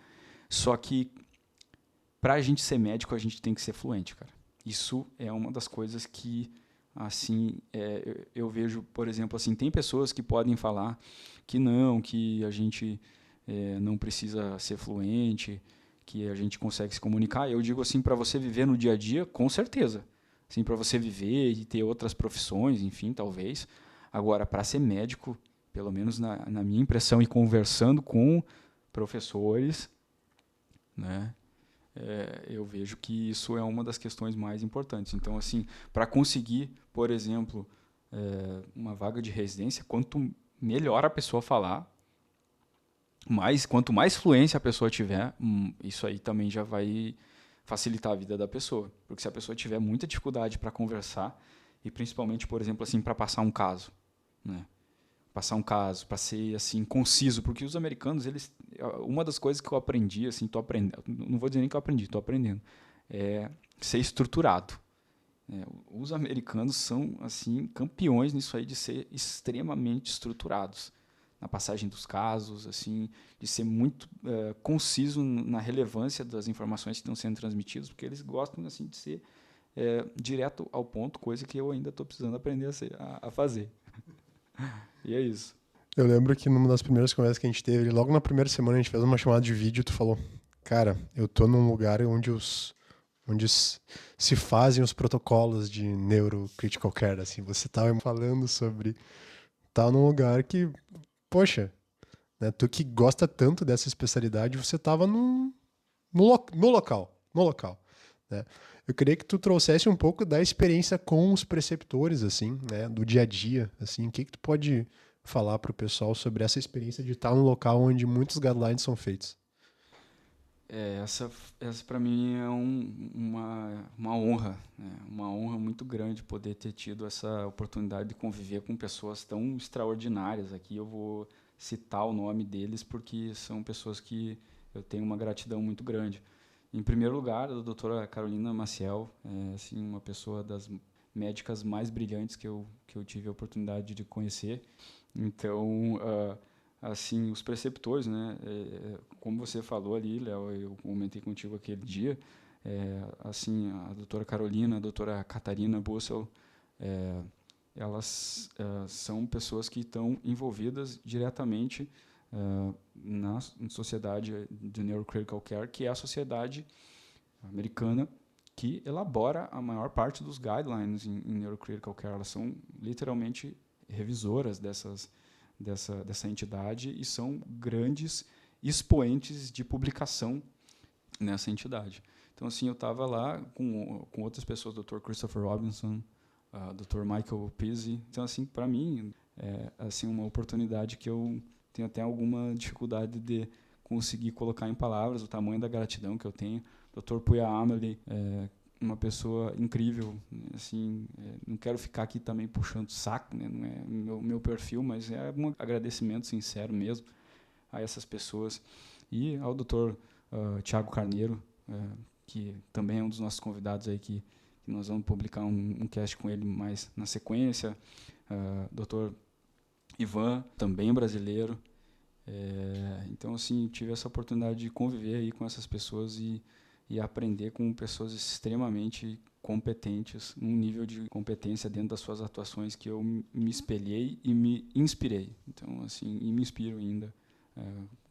só que para a gente ser médico, a gente tem que ser fluente, cara. Isso é uma das coisas que, assim, eu vejo, por exemplo, assim, tem pessoas que podem falar que a gente não precisa ser fluente, que a gente consegue se comunicar. Eu digo assim, para você viver no dia a dia, com certeza. Assim, para você viver e ter outras profissões, enfim, talvez. Agora, para ser médico, pelo menos na minha impressão e conversando com professores, né, eu vejo que isso é uma das questões mais importantes. Então, assim, para conseguir, por exemplo, uma vaga de residência, quanto melhor a pessoa falar, quanto mais fluência a pessoa tiver, isso aí também já vai facilitar a vida da pessoa. Porque se a pessoa tiver muita dificuldade para conversar, e principalmente, por exemplo, assim, para passar um caso, né? Passar um caso, para ser assim conciso, porque os americanos, uma das coisas que eu aprendi, assim, tô aprendendo, não vou dizer nem que eu aprendi, tô aprendendo, é ser estruturado. Os americanos são assim campeões nisso aí de ser extremamente estruturados na passagem dos casos, assim, de ser muito conciso na relevância das informações que estão sendo transmitidas, porque eles gostam assim de ser direto ao ponto, coisa que eu ainda estou precisando aprender a fazer. E é isso. Eu lembro que numa das primeiras conversas que a gente teve, logo na primeira semana a gente fez uma chamada de vídeo e tu falou, cara, eu tô num lugar onde se fazem os protocolos de neurocritical care, assim, você tava falando sobre tá num lugar que, poxa, né, tu que gosta tanto dessa especialidade, você tava no local, né? Eu queria que tu trouxesse um pouco da experiência com os preceptores, assim, né, do dia a dia, assim, o que tu pode falar pro pessoal sobre essa experiência de estar num local onde muitos guidelines são feitos? Essa para mim é uma honra, né? Uma honra muito grande poder ter tido essa oportunidade de conviver com pessoas tão extraordinárias. Aqui eu vou citar o nome deles porque são pessoas que eu tenho uma gratidão muito grande. Em primeiro lugar, a doutora Carolina Maciel, assim, uma pessoa das médicas mais brilhantes que eu tive a oportunidade de conhecer. Então, assim, os preceptores, né? Como você falou ali, Léo, eu comentei contigo aquele dia, assim, a doutora Carolina, a doutora Catarina Bussel, elas são pessoas que estão envolvidas diretamente na sociedade de Neurocritical Care, que é a sociedade americana que elabora a maior parte dos guidelines em Neurocritical Care. Elas são literalmente revisoras dessa entidade e são grandes expoentes de publicação nessa entidade. Então, assim, eu estava lá com outras pessoas, Dr. Christopher Robinson, Dr. Michael Pizzi. Então, assim, para mim, é assim, uma oportunidade que eu tenho até alguma dificuldade de conseguir colocar em palavras o tamanho da gratidão que eu tenho. Dr. Puya Amelie, uma pessoa incrível, assim, não quero ficar aqui também puxando saco, né? Não é meu perfil, mas é um agradecimento sincero mesmo a essas pessoas. E ao Dr. Tiago Carneiro, que também é um dos nossos convidados aí, que nós vamos publicar um cast com ele mais na sequência. Dr. Ivan, também brasileiro. Então, assim, tive essa oportunidade de conviver aí com essas pessoas e aprender com pessoas extremamente competentes, um nível de competência dentro das suas atuações que eu me espelhei e me inspirei. Então, assim, e me inspiro ainda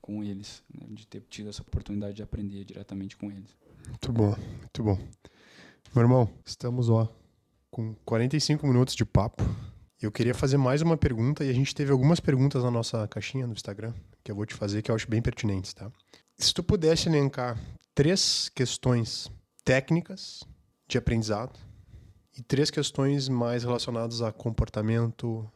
com eles, né, de ter tido essa oportunidade de aprender diretamente com eles. Muito bom, muito bom. Meu irmão, estamos com 45 minutos de papo. Eu queria fazer mais uma pergunta e a gente teve algumas perguntas na nossa caixinha no Instagram que eu vou te fazer que eu acho bem pertinentes, tá? Se tu pudesse elencar 3 questões técnicas de aprendizado e 3 questões mais relacionadas a comportamento,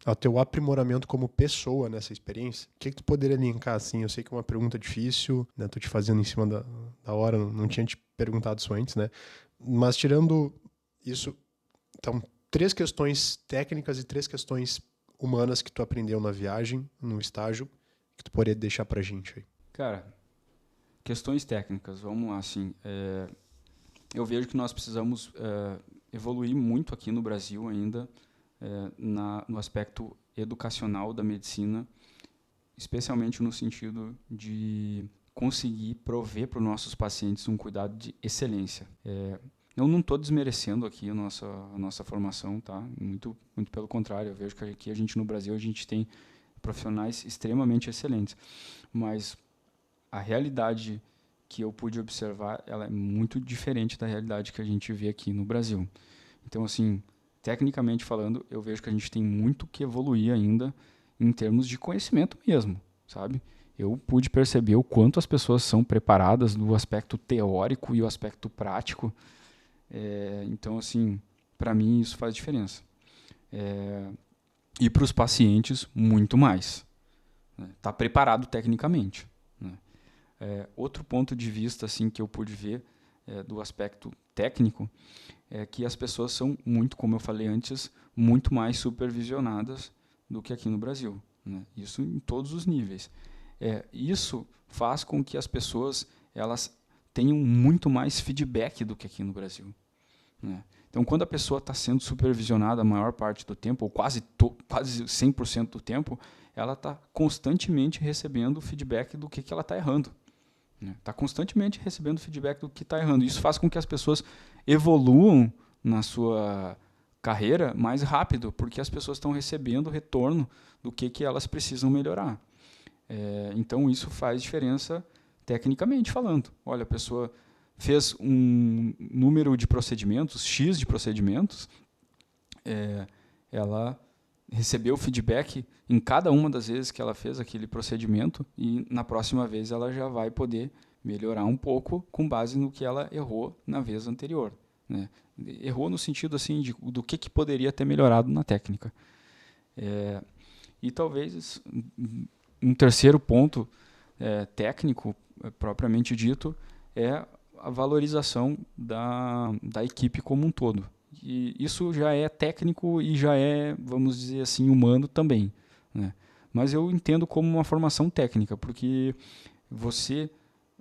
ao teu aprimoramento como pessoa nessa experiência, o que tu poderia elencar assim? Eu sei que é uma pergunta difícil, né? Tô te fazendo em cima da hora, não tinha te perguntado isso antes, né? Mas tirando isso, então, 3 questões técnicas e 3 questões humanas que tu aprendeu na viagem, no estágio, que tu poderia deixar pra gente aí. Cara, questões técnicas, vamos lá, assim, eu vejo que nós precisamos evoluir muito aqui no Brasil ainda no aspecto educacional da medicina, especialmente no sentido de conseguir prover para os nossos pacientes um cuidado de excelência. Eu não estou desmerecendo aqui a nossa formação, tá? Muito pelo contrário, eu vejo que aqui a gente no Brasil a gente tem profissionais extremamente excelentes, mas a realidade que eu pude observar, ela é muito diferente da realidade que a gente vê aqui no Brasil. Então, assim, tecnicamente falando, eu vejo que a gente tem muito que evoluir ainda em termos de conhecimento mesmo, sabe? Eu pude perceber o quanto as pessoas são preparadas no aspecto teórico e o aspecto prático. Então, assim, para mim isso faz diferença. E para os pacientes, muito mais. Tá preparado tecnicamente, né? Outro ponto de vista assim que eu pude ver do aspecto técnico é que as pessoas são muito, como eu falei antes, muito mais supervisionadas do que aqui no Brasil, né? Isso em todos os níveis. Isso faz com que as pessoas elas tenham muito mais feedback do que aqui no Brasil, né? Então, quando a pessoa está sendo supervisionada a maior parte do tempo, ou quase 100% do tempo, ela está constantemente recebendo feedback do que ela está errando. Está constantemente recebendo feedback do que está errando. Isso faz com que as pessoas evoluam na sua carreira mais rápido, porque as pessoas estão recebendo retorno do que elas precisam melhorar. Então, isso faz diferença tecnicamente falando. Olha, a pessoa fez um número de procedimentos, X de procedimentos, ela recebeu feedback em cada uma das vezes que ela fez aquele procedimento e na próxima vez ela já vai poder melhorar um pouco com base no que ela errou na vez anterior, né? Errou no sentido assim do que poderia ter melhorado na técnica. E talvez um terceiro ponto técnico, propriamente dito, é a valorização da equipe como um todo. E isso já é técnico e já é, vamos dizer assim, humano também, né? Mas eu entendo como uma formação técnica, porque você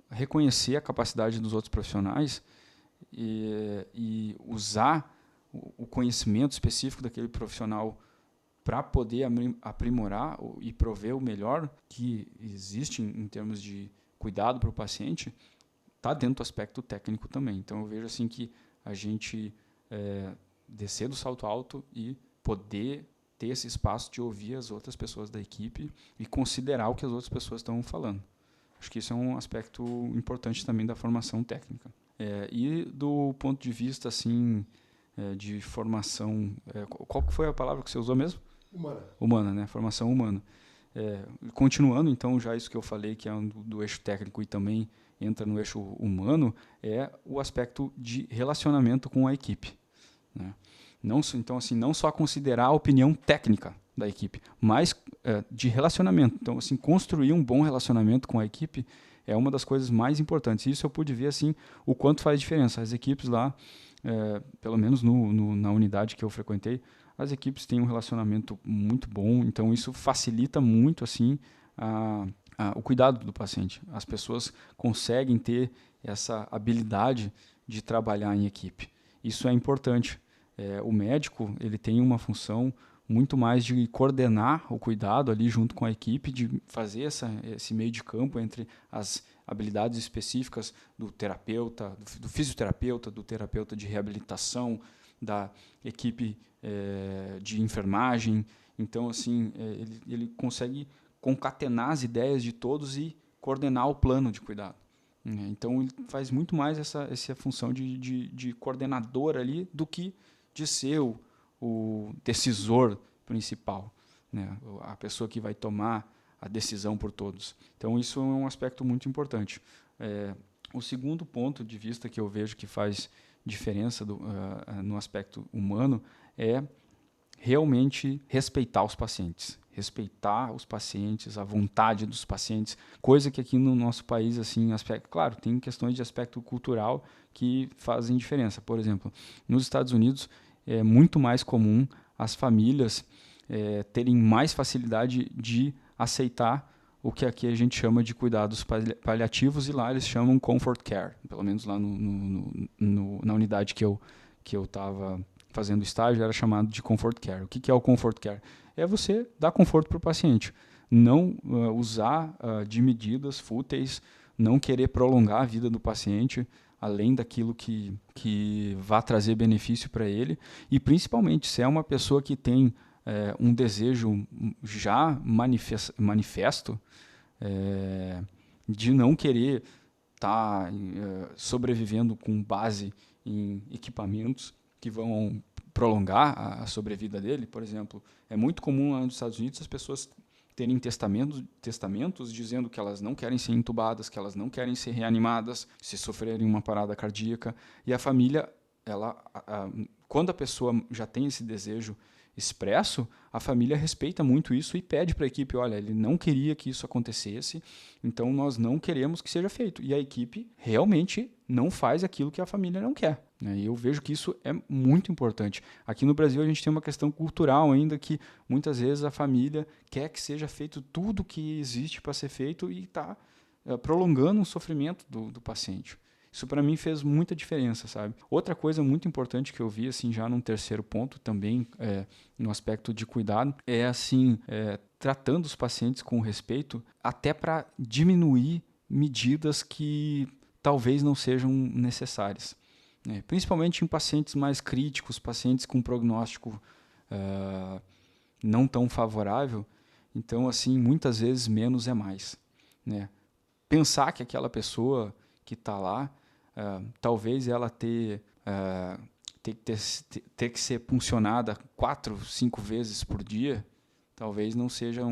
reconhecer a capacidade dos outros profissionais e usar o conhecimento específico daquele profissional para poder aprimorar e prover o melhor que existe em termos de cuidado para o paciente, está dentro do aspecto técnico também. Então, eu vejo assim que a gente descer do salto alto e poder ter esse espaço de ouvir as outras pessoas da equipe e considerar o que as outras pessoas estão falando. Acho que isso é um aspecto importante também da formação técnica. E do ponto de vista assim, de formação... qual que foi a palavra que você usou mesmo? Humana. Humana, né? Formação humana. Continuando, então, já isso que eu falei, que é do eixo técnico e também entra no eixo humano, é o aspecto de relacionamento com a equipe, né? Então, assim, não só considerar a opinião técnica da equipe, mas de relacionamento. Então, assim, construir um bom relacionamento com a equipe é uma das coisas mais importantes. Isso eu pude ver assim, o quanto faz diferença. As equipes lá, pelo menos na unidade que eu frequentei, as equipes têm um relacionamento muito bom, então isso facilita muito assim o cuidado do paciente. As pessoas conseguem ter essa habilidade de trabalhar em equipe. Isso é importante. O médico ele tem uma função muito mais de coordenar o cuidado ali junto com a equipe, de fazer esse meio de campo entre as habilidades específicas do terapeuta, do fisioterapeuta, do terapeuta de reabilitação, da equipe de enfermagem. Então, assim, ele consegue concatenar as ideias de todos e coordenar o plano de cuidado. Então, ele faz muito mais essa função de coordenador ali do que de ser o decisor principal, né? A pessoa que vai tomar a decisão por todos. Então, isso é um aspecto muito importante. O segundo ponto de vista que eu vejo que faz diferença no aspecto humano é realmente respeitar os pacientes. Respeitar os pacientes, a vontade dos pacientes, coisa que aqui no nosso país, assim, claro, tem questões de aspecto cultural que fazem diferença. Por exemplo, nos Estados Unidos é muito mais comum as famílias terem mais facilidade de aceitar o que aqui a gente chama de cuidados paliativos, e lá eles chamam comfort care, pelo menos lá na unidade que eu estava fazendo estágio era chamado de comfort care. O que é o comfort care? É você dar conforto para o paciente, não usar de medidas fúteis, não querer prolongar a vida do paciente além daquilo que vá trazer benefício para ele, e principalmente se é uma pessoa que tem um desejo já manifesto de não querer está sobrevivendo com base em equipamentos que vão prolongar a sobrevida dele. Por exemplo, é muito comum lá nos Estados Unidos as pessoas terem testamentos dizendo que elas não querem ser entubadas, que elas não querem ser reanimadas se sofrerem uma parada cardíaca. E a família, quando a pessoa já tem esse desejo expresso, a família respeita muito isso e pede para a equipe, olha, ele não queria que isso acontecesse, então nós não queremos que seja feito. E a equipe realmente não faz aquilo que a família não quer. E eu vejo que isso é muito importante. Aqui no Brasil a gente tem uma questão cultural ainda que muitas vezes a família quer que seja feito tudo que existe para ser feito e está prolongando o sofrimento do paciente. Isso para mim fez muita diferença, sabe? Outra coisa muito importante que eu vi, assim, já num terceiro ponto também, no aspecto de cuidado, é assim, tratando os pacientes com respeito, até para diminuir medidas que talvez não sejam necessárias. Principalmente em pacientes mais críticos, pacientes com prognóstico não tão favorável. Então, assim, muitas vezes menos é mais. Pensar que aquela pessoa que está lá, talvez ela ter que ser puncionada 4, 5 vezes por dia, talvez não seja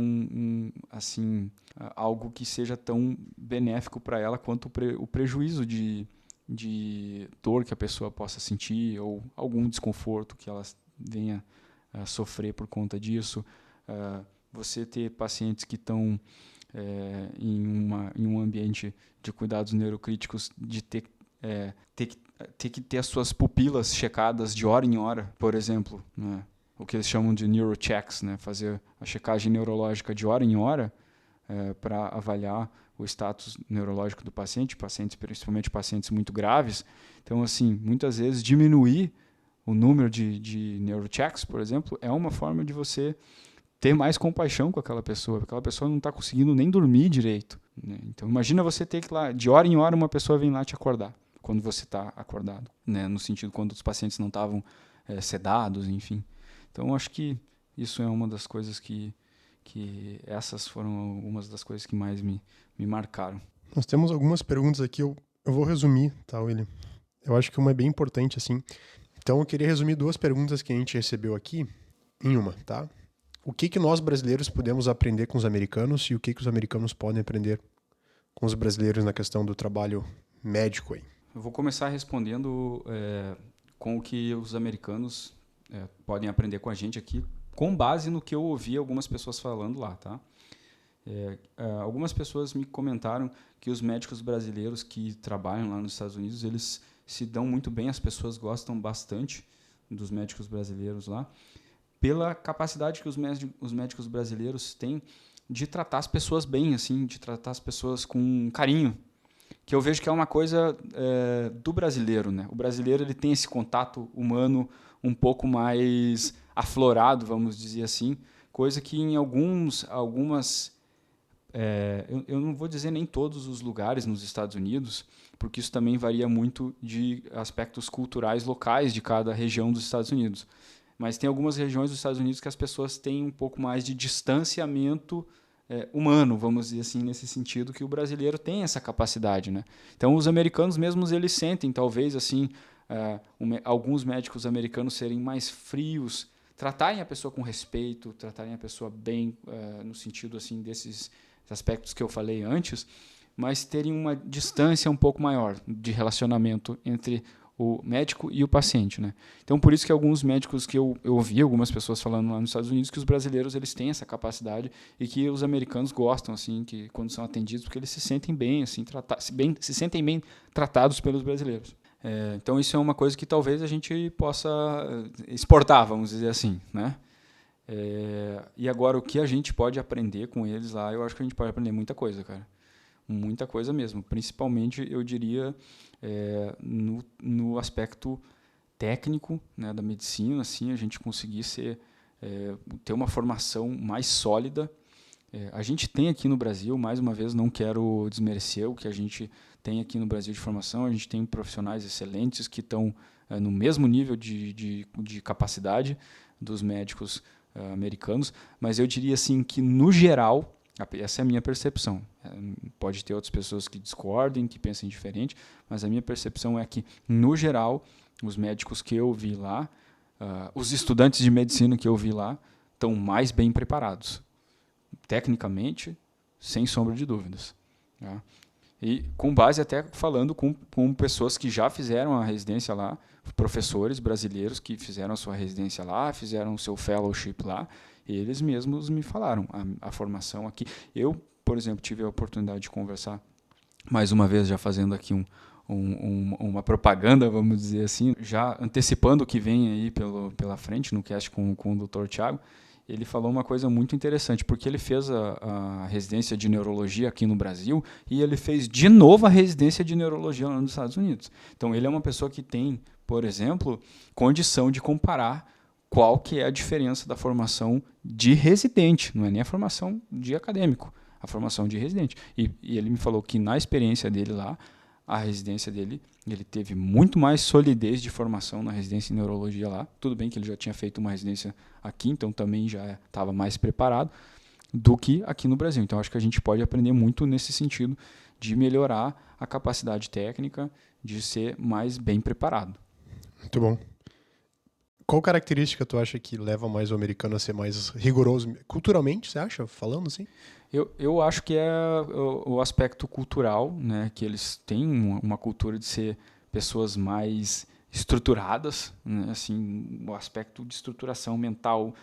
assim, algo que seja tão benéfico para ela quanto o prejuízo de dor que a pessoa possa sentir ou algum desconforto que ela venha a sofrer por conta disso. Você ter pacientes que estão em um ambiente de cuidados neurocríticos, de ter que ter as suas pupilas checadas de hora em hora, por exemplo, né? O que eles chamam de neurochecks, né? Fazer a checagem neurológica de hora em hora para avaliar o status neurológico do paciente, principalmente pacientes muito graves. Então, assim, muitas vezes diminuir o número de neurochecks, por exemplo, é uma forma de você ter mais compaixão com aquela pessoa não está conseguindo nem dormir direito, né? Então, imagina você ter que lá, de hora em hora, uma pessoa vem lá te acordar, quando você está acordado, né? No sentido, quando os pacientes não estavam sedados, enfim. Então, acho que isso é uma das coisas que essas foram algumas das coisas que mais me marcaram. Nós temos algumas perguntas aqui, eu vou resumir, tá, William? Eu acho que uma é bem importante, assim. Então, eu queria resumir 2 perguntas que a gente recebeu aqui em uma, tá? O que nós brasileiros podemos aprender com os americanos e o que os americanos podem aprender com os brasileiros na questão do trabalho médico aí? Eu vou começar respondendo com o que os americanos podem aprender com a gente aqui, com base no que eu ouvi algumas pessoas falando lá, tá? Algumas pessoas me comentaram que os médicos brasileiros que trabalham lá nos Estados Unidos, eles se dão muito bem, as pessoas gostam bastante dos médicos brasileiros lá, pela capacidade que os médicos brasileiros têm de tratar as pessoas bem, assim, de tratar as pessoas com carinho, que eu vejo que é uma coisa do brasileiro, né? O brasileiro ele tem esse contato humano um pouco mais aflorado, vamos dizer assim, coisa que em algumas eu não vou dizer nem todos os lugares nos Estados Unidos, porque isso também varia muito de aspectos culturais locais de cada região dos Estados Unidos. Mas tem algumas regiões dos Estados Unidos que as pessoas têm um pouco mais de distanciamento humano, vamos dizer assim, nesse sentido, que o brasileiro tem essa capacidade, né? Então, os americanos mesmos, eles sentem, talvez, assim, alguns médicos americanos serem mais frios, tratarem a pessoa com respeito, tratarem a pessoa bem, no sentido, assim, desses aspectos que eu falei antes, mas terem uma distância um pouco maior de relacionamento entre o médico e o paciente, né? Então, por isso que alguns médicos que eu ouvi, algumas pessoas falando lá nos Estados Unidos, que os brasileiros eles têm essa capacidade e que os americanos gostam, assim, que quando são atendidos, porque eles se sentem bem, assim, se sentem bem tratados pelos brasileiros. Então, isso é uma coisa que talvez a gente possa exportar, vamos dizer assim, né? E agora, o que a gente pode aprender com eles lá, eu acho que a gente pode aprender muita coisa, cara. Muita coisa mesmo. Principalmente, eu diria, no aspecto técnico, né, da medicina, assim, a gente conseguir ter uma formação mais sólida. A gente tem aqui no Brasil, mais uma vez, não quero desmerecer o que a gente tem aqui no Brasil de formação, a gente tem profissionais excelentes que estão no mesmo nível de capacidade dos médicos americanos, mas eu diria assim que, no geral, Essa é a minha percepção. Pode ter outras pessoas que discordem, que pensem diferente, mas a minha percepção é que, no geral, os médicos que eu vi lá, os estudantes de medicina que eu vi lá, estão mais bem preparados. Tecnicamente, sem sombra de dúvidas. Tá? E com base até falando com pessoas que já fizeram a residência lá, professores brasileiros que fizeram a sua residência lá, fizeram o seu fellowship lá, e eles mesmos me falaram a formação aqui. Eu, por exemplo, tive a oportunidade de conversar, mais uma vez já fazendo aqui uma propaganda, vamos dizer assim, já antecipando o que vem aí pela frente no cast com o Dr. Thiago. Ele falou uma coisa muito interessante, porque ele fez a residência de neurologia aqui no Brasil e ele fez de novo a residência de neurologia lá nos Estados Unidos. Então, ele é uma pessoa que tem, por exemplo, condição de comparar qual que é a diferença da formação de residente, não é nem a formação de acadêmico, a formação de residente. E ele me falou que na experiência dele lá, a residência dele, ele teve muito mais solidez de formação na residência em neurologia lá. Tudo bem que ele já tinha feito uma residência aqui, então também já estava mais preparado do que aqui no Brasil. Então acho que a gente pode aprender muito nesse sentido de melhorar a capacidade técnica, de ser mais bem preparado. Muito bom. Qual característica tu acha que leva mais o americano a ser mais rigoroso? Culturalmente, você acha? Falando assim? Eu acho que é o aspecto cultural, né? Que eles têm uma cultura de ser pessoas mais estruturadas, né? Assim, o aspecto de estruturação mental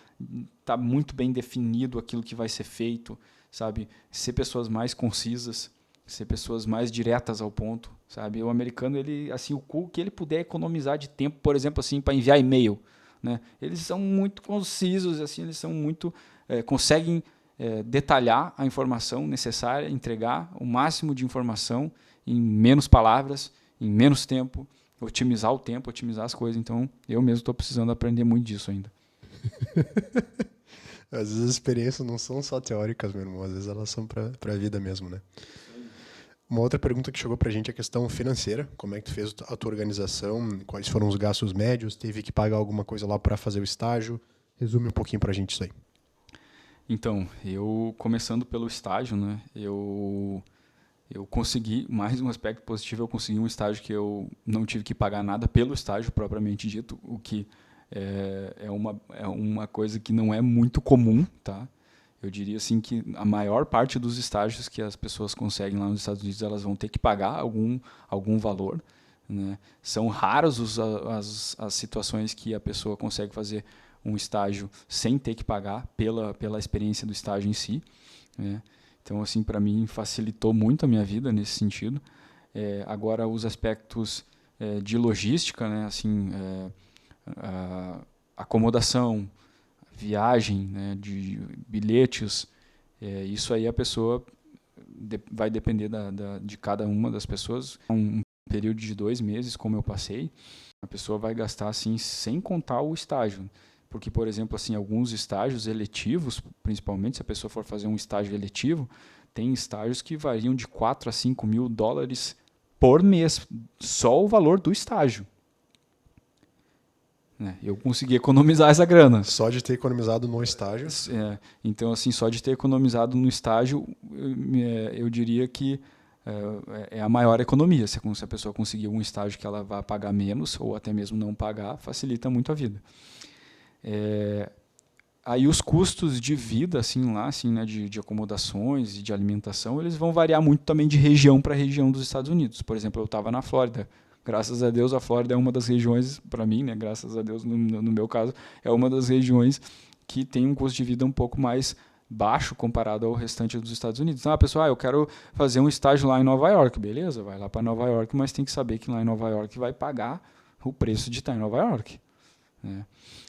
está muito bem definido aquilo que vai ser feito, sabe? Ser pessoas mais concisas, ser pessoas mais diretas ao ponto, sabe? O americano, ele, assim, o que ele puder economizar de tempo, por exemplo, assim, para enviar e-mail, né? Eles são muito concisos, assim, eles são muito conseguem detalhar a informação necessária, entregar o máximo de informação em menos palavras, em menos tempo, otimizar o tempo, otimizar as coisas. Então, eu mesmo estou precisando aprender muito disso ainda. Às vezes as experiências não são só teóricas, meu irmão. Às vezes elas são para a vida mesmo, né? Uma outra pergunta que chegou pra gente é a questão financeira. Como é que tu fez a tua organização? Quais foram os gastos médios? Teve que pagar alguma coisa lá para fazer o estágio? Resume um pouquinho pra gente isso aí. Então, eu começando pelo estágio, né? Eu consegui, mais um aspecto positivo, eu consegui um estágio que eu não tive que pagar nada pelo estágio propriamente dito, o que é uma coisa que não é muito comum, tá? Eu diria assim que a maior parte dos estágios que as pessoas conseguem lá nos Estados Unidos, elas vão ter que pagar algum valor, né? São raros as situações que a pessoa consegue fazer um estágio sem ter que pagar pela experiência do estágio em si, né? Então, assim, para mim facilitou muito a minha vida nesse sentido. Agora, os aspectos de logística, né? Assim, acomodação, viagem, né? De bilhetes, isso aí a pessoa vai depender de cada uma das pessoas. Um período de 2 meses, como eu passei, a pessoa vai gastar assim sem contar o estágio. Porque, por exemplo, assim, alguns estágios eletivos, principalmente se a pessoa for fazer um estágio eletivo, tem estágios que variam de 4 a 5 mil dólares por mês, só o valor do estágio. Eu consegui economizar essa grana. Só de ter economizado no estágio? Então, assim, só de ter economizado no estágio, eu diria que é a maior economia. Se a pessoa conseguir um estágio que ela vai pagar menos, ou até mesmo não pagar, facilita muito a vida. Aí os custos de vida, assim, lá, assim, né, de acomodações e de alimentação, eles vão variar muito também de região para região dos Estados Unidos. Por exemplo, eu estava na Flórida. Graças a Deus, a Flórida é uma das regiões, para mim, né, graças a Deus, no meu caso, é uma das regiões que tem um custo de vida um pouco mais baixo comparado ao restante dos Estados Unidos. Então, a pessoa, eu quero fazer um estágio lá em Nova York. Beleza, vai lá para Nova York, mas tem que saber que lá em Nova York vai pagar o preço de estar em Nova York, né?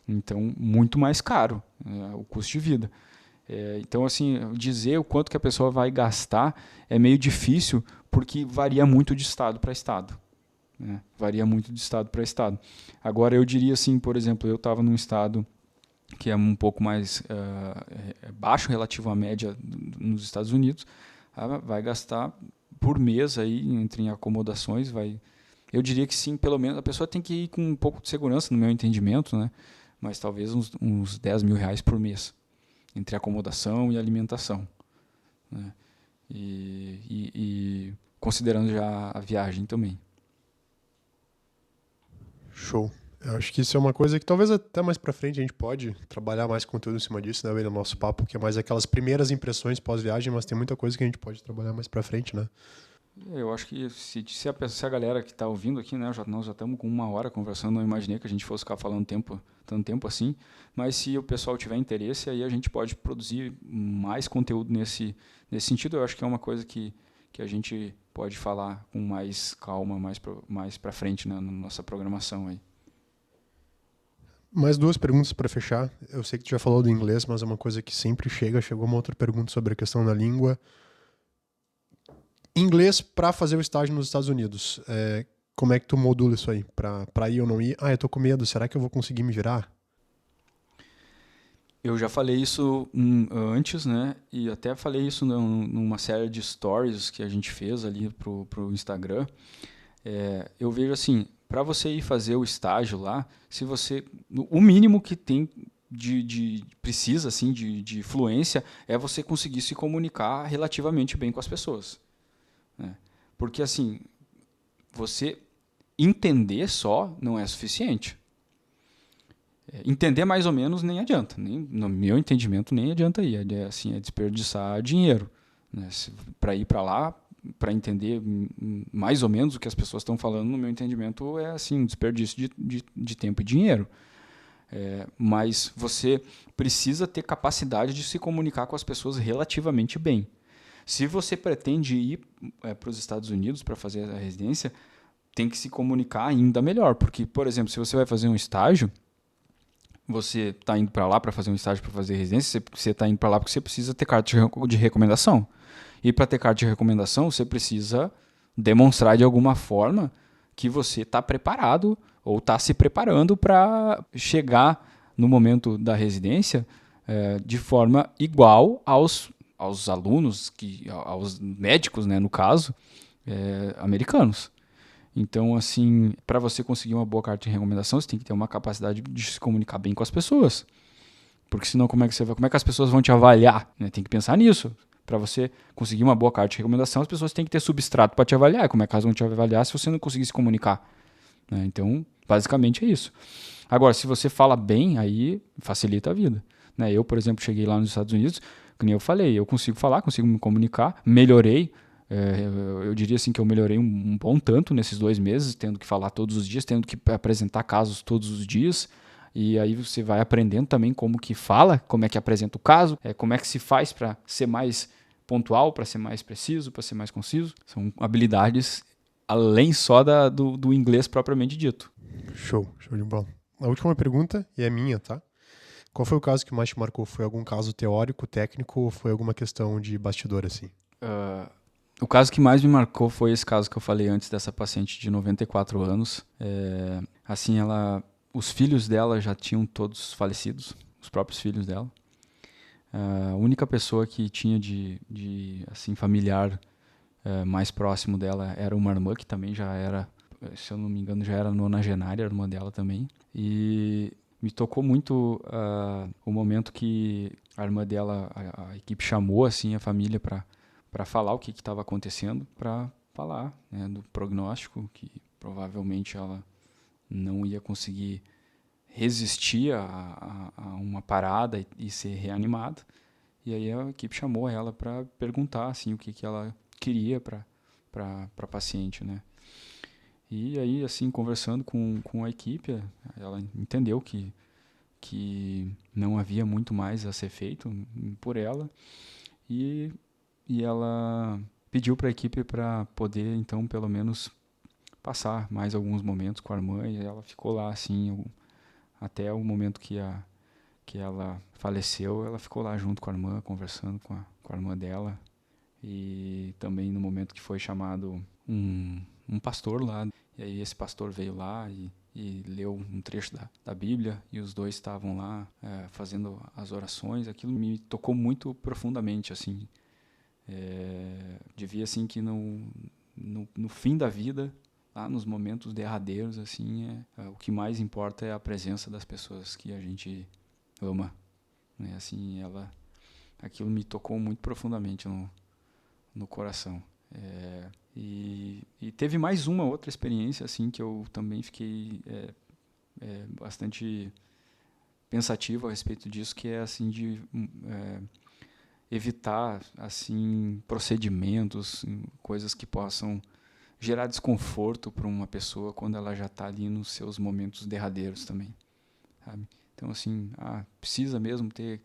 Então, muito mais caro, o custo de vida. Então, assim, dizer o quanto que a pessoa vai gastar é meio difícil, porque varia muito de estado para estado, né? Varia muito de estado para estado. Agora, eu diria assim, por exemplo, eu estava num estado que é um pouco mais baixo relativo à média nos Estados Unidos, vai gastar por mês aí, entre acomodações, eu diria que sim, pelo menos a pessoa tem que ir com um pouco de segurança, no meu entendimento, né? Mas talvez uns 10 mil reais por mês, entre acomodação e alimentação, né? E considerando já a viagem também. Show. Eu acho que isso é uma coisa que talvez até mais pra frente a gente pode trabalhar mais conteúdo em cima disso, né, William? No nosso papo, que é mais aquelas primeiras impressões pós-viagem, mas tem muita coisa que a gente pode trabalhar mais pra frente, né? Eu acho que se a galera que está ouvindo aqui, né, nós já estamos com 1 hora conversando, não imaginei que a gente fosse ficar falando tanto tempo assim, mas se o pessoal tiver interesse, aí a gente pode produzir mais conteúdo nesse sentido. Eu acho que é uma coisa que a gente pode falar com mais calma, mais para frente, né, na nossa programação aí. Mais 2 perguntas pra fechar. Eu sei que tu já falou do inglês, mas é uma coisa que sempre chegou uma outra pergunta sobre a questão da língua. Inglês pra fazer o estágio nos Estados Unidos. Como é que tu modula isso aí? Pra ir ou não ir? Eu tô com medo, será que eu vou conseguir me virar? Eu já falei isso antes, né? E até falei isso numa série de stories que a gente fez ali pro Instagram. Eu vejo assim, para você ir fazer o estágio lá, se você, o mínimo que tem precisa assim de fluência é você conseguir se comunicar relativamente bem com as pessoas, né? Porque assim, você entender só não é suficiente. Entender mais ou menos nem adianta, no meu entendimento nem adianta ir, é desperdiçar dinheiro, né? Para ir para lá, para entender mais ou menos o que as pessoas estão falando, no meu entendimento é assim um desperdício de tempo e dinheiro. Mas você precisa ter capacidade de se comunicar com as pessoas relativamente bem. Se você pretende ir para os Estados Unidos para fazer a residência, tem que se comunicar ainda melhor, porque, por exemplo, se você vai fazer um estágio, você está indo para lá para fazer um estágio, para fazer residência, você está indo para lá porque você precisa ter carta de recomendação. E para ter carta de recomendação, você precisa demonstrar de alguma forma que você está preparado ou está se preparando para chegar no momento da residência de forma igual aos alunos, aos médicos, né, no caso, americanos. Então, assim, para você conseguir uma boa carta de recomendação, você tem que ter uma capacidade de se comunicar bem com as pessoas. Porque senão, como é que as pessoas vão te avaliar? Né? Tem que pensar nisso. Para você conseguir uma boa carta de recomendação, as pessoas têm que ter substrato para te avaliar. Como é que elas vão te avaliar se você não conseguir se comunicar? Né? Então, basicamente é isso. Agora, se você fala bem, aí facilita a vida. Né? Eu, por exemplo, cheguei lá nos Estados Unidos, como eu falei, eu consigo falar, consigo me comunicar, melhorei. Eu diria assim que eu melhorei um bom tanto nesses 2 meses, tendo que falar todos os dias, tendo que apresentar casos todos os dias. E aí você vai aprendendo também como que fala, como é que apresenta o caso, como é que se faz para ser mais pontual, para ser mais preciso, para ser mais conciso. São habilidades além só do inglês propriamente dito. Show de bola. A última pergunta, e é minha, tá? Qual foi o caso que mais te marcou? Foi algum caso teórico, técnico, ou foi alguma questão de bastidor, assim? O caso que mais me marcou foi esse caso que eu falei antes dessa paciente de 94 anos. Assim, os filhos dela já tinham todos falecidos, os próprios filhos dela. A única pessoa que tinha assim, familiar mais próximo dela era uma irmã que também já era, se eu não me engano, já era nonagenária, a irmã dela também. E me tocou muito o momento que a irmã dela, a equipe chamou assim a família para falar o que estava acontecendo, para falar, né, do prognóstico, que provavelmente ela não ia conseguir resistir a uma parada e ser reanimada. E aí a equipe chamou ela para perguntar assim, o que ela queria para a paciente, né? E aí, assim, conversando com a equipe, ela entendeu que não havia muito mais a ser feito por ela e ela pediu para a equipe para poder, então, pelo menos passar mais alguns momentos com a irmã, e ela ficou lá, assim, até o momento que ela faleceu, ela ficou lá junto com a irmã, conversando com a irmã dela. E também no momento que foi chamado um pastor lá, e aí esse pastor veio lá e leu um trecho da Bíblia, e os dois estavam lá fazendo as orações. Aquilo me tocou muito profundamente, assim. Devia assim que no fim da vida, lá nos momentos derradeiros, assim, o que mais importa é a presença das pessoas que a gente ama, né? Assim, aquilo me tocou muito profundamente no coração. E teve mais uma outra experiência assim que eu também fiquei bastante pensativo a respeito disso, que é assim de evitar assim procedimentos, coisas que possam gerar desconforto para uma pessoa quando ela já está ali nos seus momentos derradeiros também, sabe? Então assim, precisa mesmo ter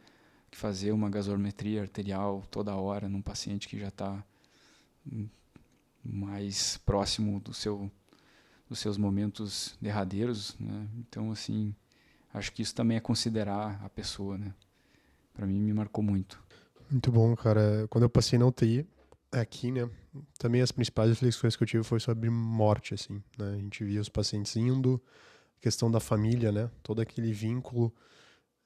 que fazer uma gasometria arterial toda hora num paciente que já está mais próximo dos seus momentos derradeiros, né? Então assim, acho que isso também é considerar a pessoa, né? Para mim me marcou muito. Muito bom, cara. Quando eu passei na UTI aqui, né, também as principais reflexões que eu tive foi sobre morte, assim, né? A gente via os pacientes indo, questão da família, né? Todo aquele vínculo,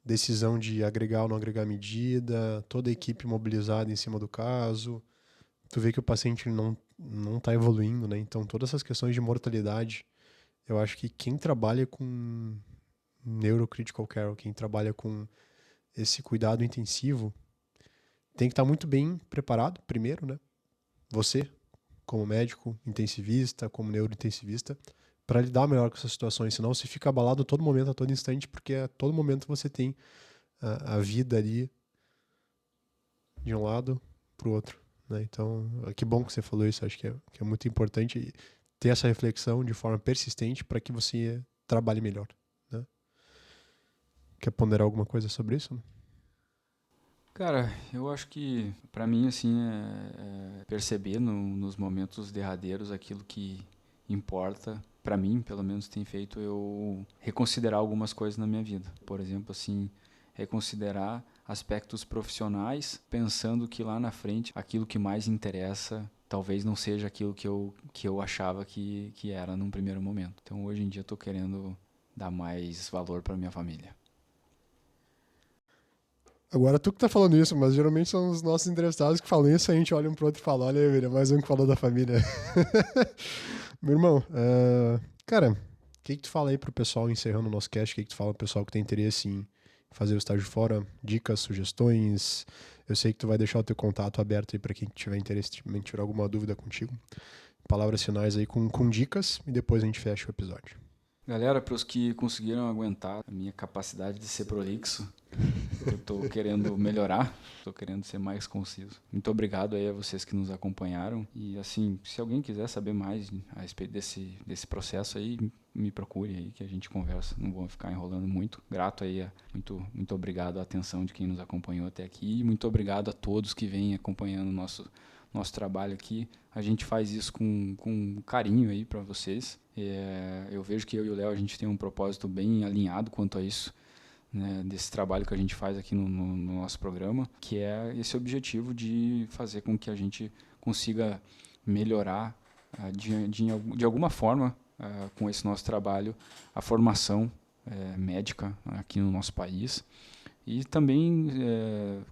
decisão de agregar ou não agregar medida, toda a equipe mobilizada em cima do caso. Tu vê que o paciente não tá evoluindo, né? Então, todas essas questões de mortalidade, eu acho que quem trabalha com neurocritical care, quem trabalha com esse cuidado intensivo, tem que estar muito bem preparado, primeiro, né? Você, como médico intensivista, como neurointensivista, para lidar melhor com essas situações. Senão você fica abalado a todo momento, a todo instante, porque a todo momento você tem a vida ali de um lado para o outro, né? Então, que bom que você falou isso. Acho que é muito importante ter essa reflexão de forma persistente para que você trabalhe melhor, né? Quer ponderar alguma coisa sobre isso, né? Cara, eu acho que para mim assim é perceber nos momentos derradeiros aquilo que importa. Para mim, pelo menos, tem feito eu reconsiderar algumas coisas na minha vida. Por exemplo, assim, reconsiderar aspectos profissionais, pensando que lá na frente aquilo que mais interessa talvez não seja aquilo que eu achava que era num primeiro momento. Então, hoje em dia, eu tô querendo dar mais valor para minha família. Agora tu que tá falando isso, mas geralmente são os nossos entrevistados que falam isso, a gente olha um pro outro e fala, olha aí, velho, mais um que falou da família. Meu irmão, cara, o que tu fala aí pro pessoal, encerrando o nosso cast, o que tu fala pro pessoal que tem interesse em fazer o estágio fora? Dicas, sugestões? Eu sei que tu vai deixar o teu contato aberto aí pra quem tiver interesse, tiver alguma dúvida contigo. Palavras finais aí com dicas e depois a gente fecha o episódio. Galera, para os que conseguiram aguentar a minha capacidade de ser prolixo, eu estou querendo melhorar, estou querendo ser mais conciso. Muito obrigado aí a vocês que nos acompanharam. E assim, se alguém quiser saber mais a respeito desse processo aí, me procure aí que a gente conversa. Não vou ficar enrolando muito. Grato aí, muito obrigado à atenção de quem nos acompanhou até aqui. E muito obrigado a todos que vêm acompanhando o nosso trabalho aqui. A gente faz isso com carinho aí para vocês. Eu vejo que eu e o Léo, a gente tem um propósito bem alinhado quanto a isso, né, desse trabalho que a gente faz aqui no nosso programa, que é esse objetivo de fazer com que a gente consiga melhorar de alguma forma, com esse nosso trabalho, a formação médica aqui no nosso país e também,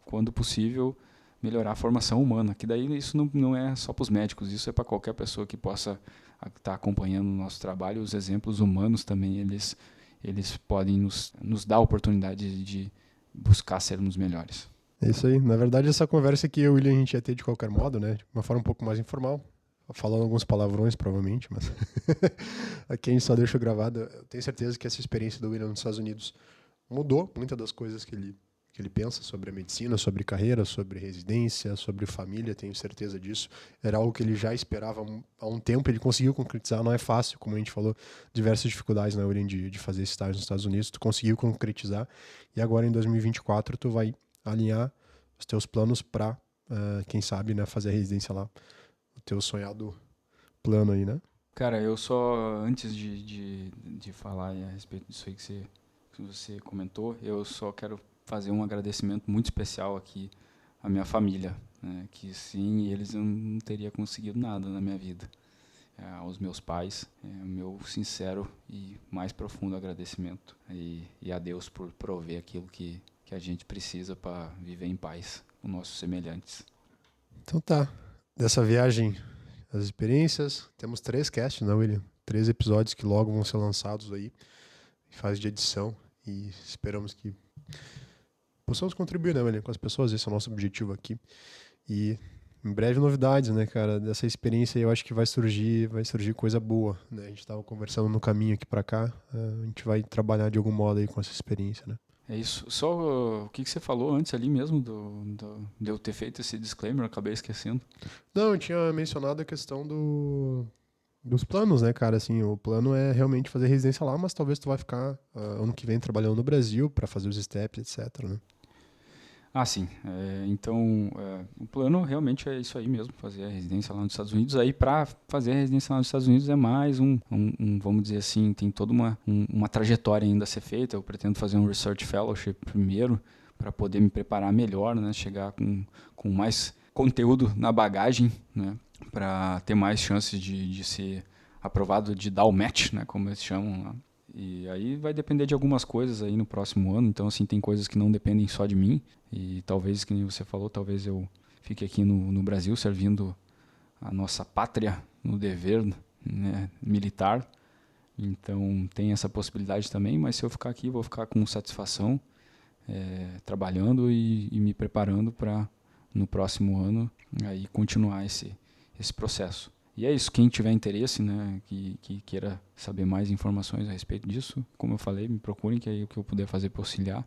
quando possível, melhorar a formação humana, que daí isso não é só para os médicos, isso é para qualquer pessoa que possa estar acompanhando o nosso trabalho. Os exemplos humanos também, eles podem nos dar a oportunidade de buscar sermos melhores. É isso aí. Na verdade, essa conversa aqui eu e o William a gente ia ter de qualquer modo, né? De uma forma um pouco mais informal. Falando alguns palavrões, provavelmente, mas aqui a gente só deixa gravado. Eu tenho certeza que essa experiência do William nos Estados Unidos mudou muitas das coisas que ele pensa sobre a medicina, sobre carreira, sobre residência, sobre família, tenho certeza disso. Era algo que ele já esperava há um tempo, ele conseguiu concretizar. Não é fácil, como a gente falou, diversas dificuldades na William de fazer esse estágio nos Estados Unidos, tu conseguiu concretizar. E agora em 2024 tu vai alinhar os teus planos para, quem sabe, né, fazer a residência lá. O teu sonhado plano aí, né? Cara, eu só, antes de falar a respeito disso aí que você comentou, eu só quero fazer um agradecimento muito especial aqui à minha família, né, que sem eles eu não teria conseguido nada na minha vida. Aos meus pais, o meu sincero e mais profundo agradecimento. E a Deus por prover aquilo que a gente precisa para viver em paz com nossos semelhantes. Então tá. Dessa viagem, as experiências, temos 3 casts, né, William? 3 episódios que logo vão ser lançados aí, em fase de edição, e esperamos que possamos contribuir, né, William, com as pessoas. Esse é o nosso objetivo aqui. E em breve novidades, né, cara? Dessa experiência aí eu acho que vai surgir coisa boa, né? A gente tava conversando no caminho aqui pra cá, a gente vai trabalhar de algum modo aí com essa experiência, né? É isso. Só o que você falou antes ali mesmo de eu ter feito esse disclaimer, eu acabei esquecendo. Não, eu tinha mencionado a questão dos planos, né, cara? Assim, o plano é realmente fazer residência lá, mas talvez tu vai ficar ano que vem trabalhando no Brasil pra fazer os steps, etc, né? Ah, sim. Então, o plano realmente é isso aí mesmo, fazer a residência lá nos Estados Unidos. Aí, para fazer a residência lá nos Estados Unidos é mais vamos dizer assim, tem toda uma trajetória ainda a ser feita. Eu pretendo fazer um Research Fellowship primeiro, para poder me preparar melhor, né? Chegar com mais conteúdo na bagagem, né? Para ter mais chances de ser aprovado, de dar o match, né? Como eles chamam lá. E aí vai depender de algumas coisas aí no próximo ano. Então, assim, tem coisas que não dependem só de mim. E talvez, que nem você falou, talvez eu fique aqui no Brasil servindo a nossa pátria no dever, né, militar. Então, tem essa possibilidade também. Mas se eu ficar aqui, vou ficar com satisfação, trabalhando e me preparando para, no próximo ano, aí continuar esse processo. E é isso, quem tiver interesse, né, que queira saber mais informações a respeito disso, como eu falei, me procurem, que aí o que eu puder fazer para auxiliar.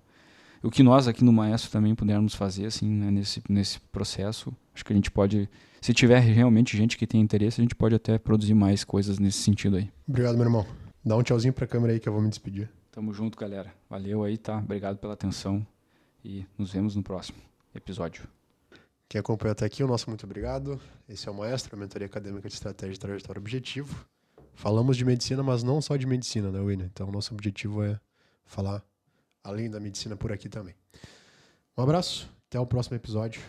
O que nós aqui no Maestro também pudermos fazer, assim, né, nesse processo, acho que a gente pode, se tiver realmente gente que tem interesse, a gente pode até produzir mais coisas nesse sentido aí. Obrigado, meu irmão. Dá um tchauzinho pra câmera aí que eu vou me despedir. Tamo junto, galera. Valeu aí, tá? Obrigado pela atenção e nos vemos no próximo episódio. Quem acompanhou até aqui, o nosso muito obrigado. Esse é o Maestro, a mentoria acadêmica de estratégia e trajetória objetivo. Falamos de medicina, mas não só de medicina, né, William? Então, nosso objetivo é falar além da medicina por aqui também. Um abraço, até o próximo episódio.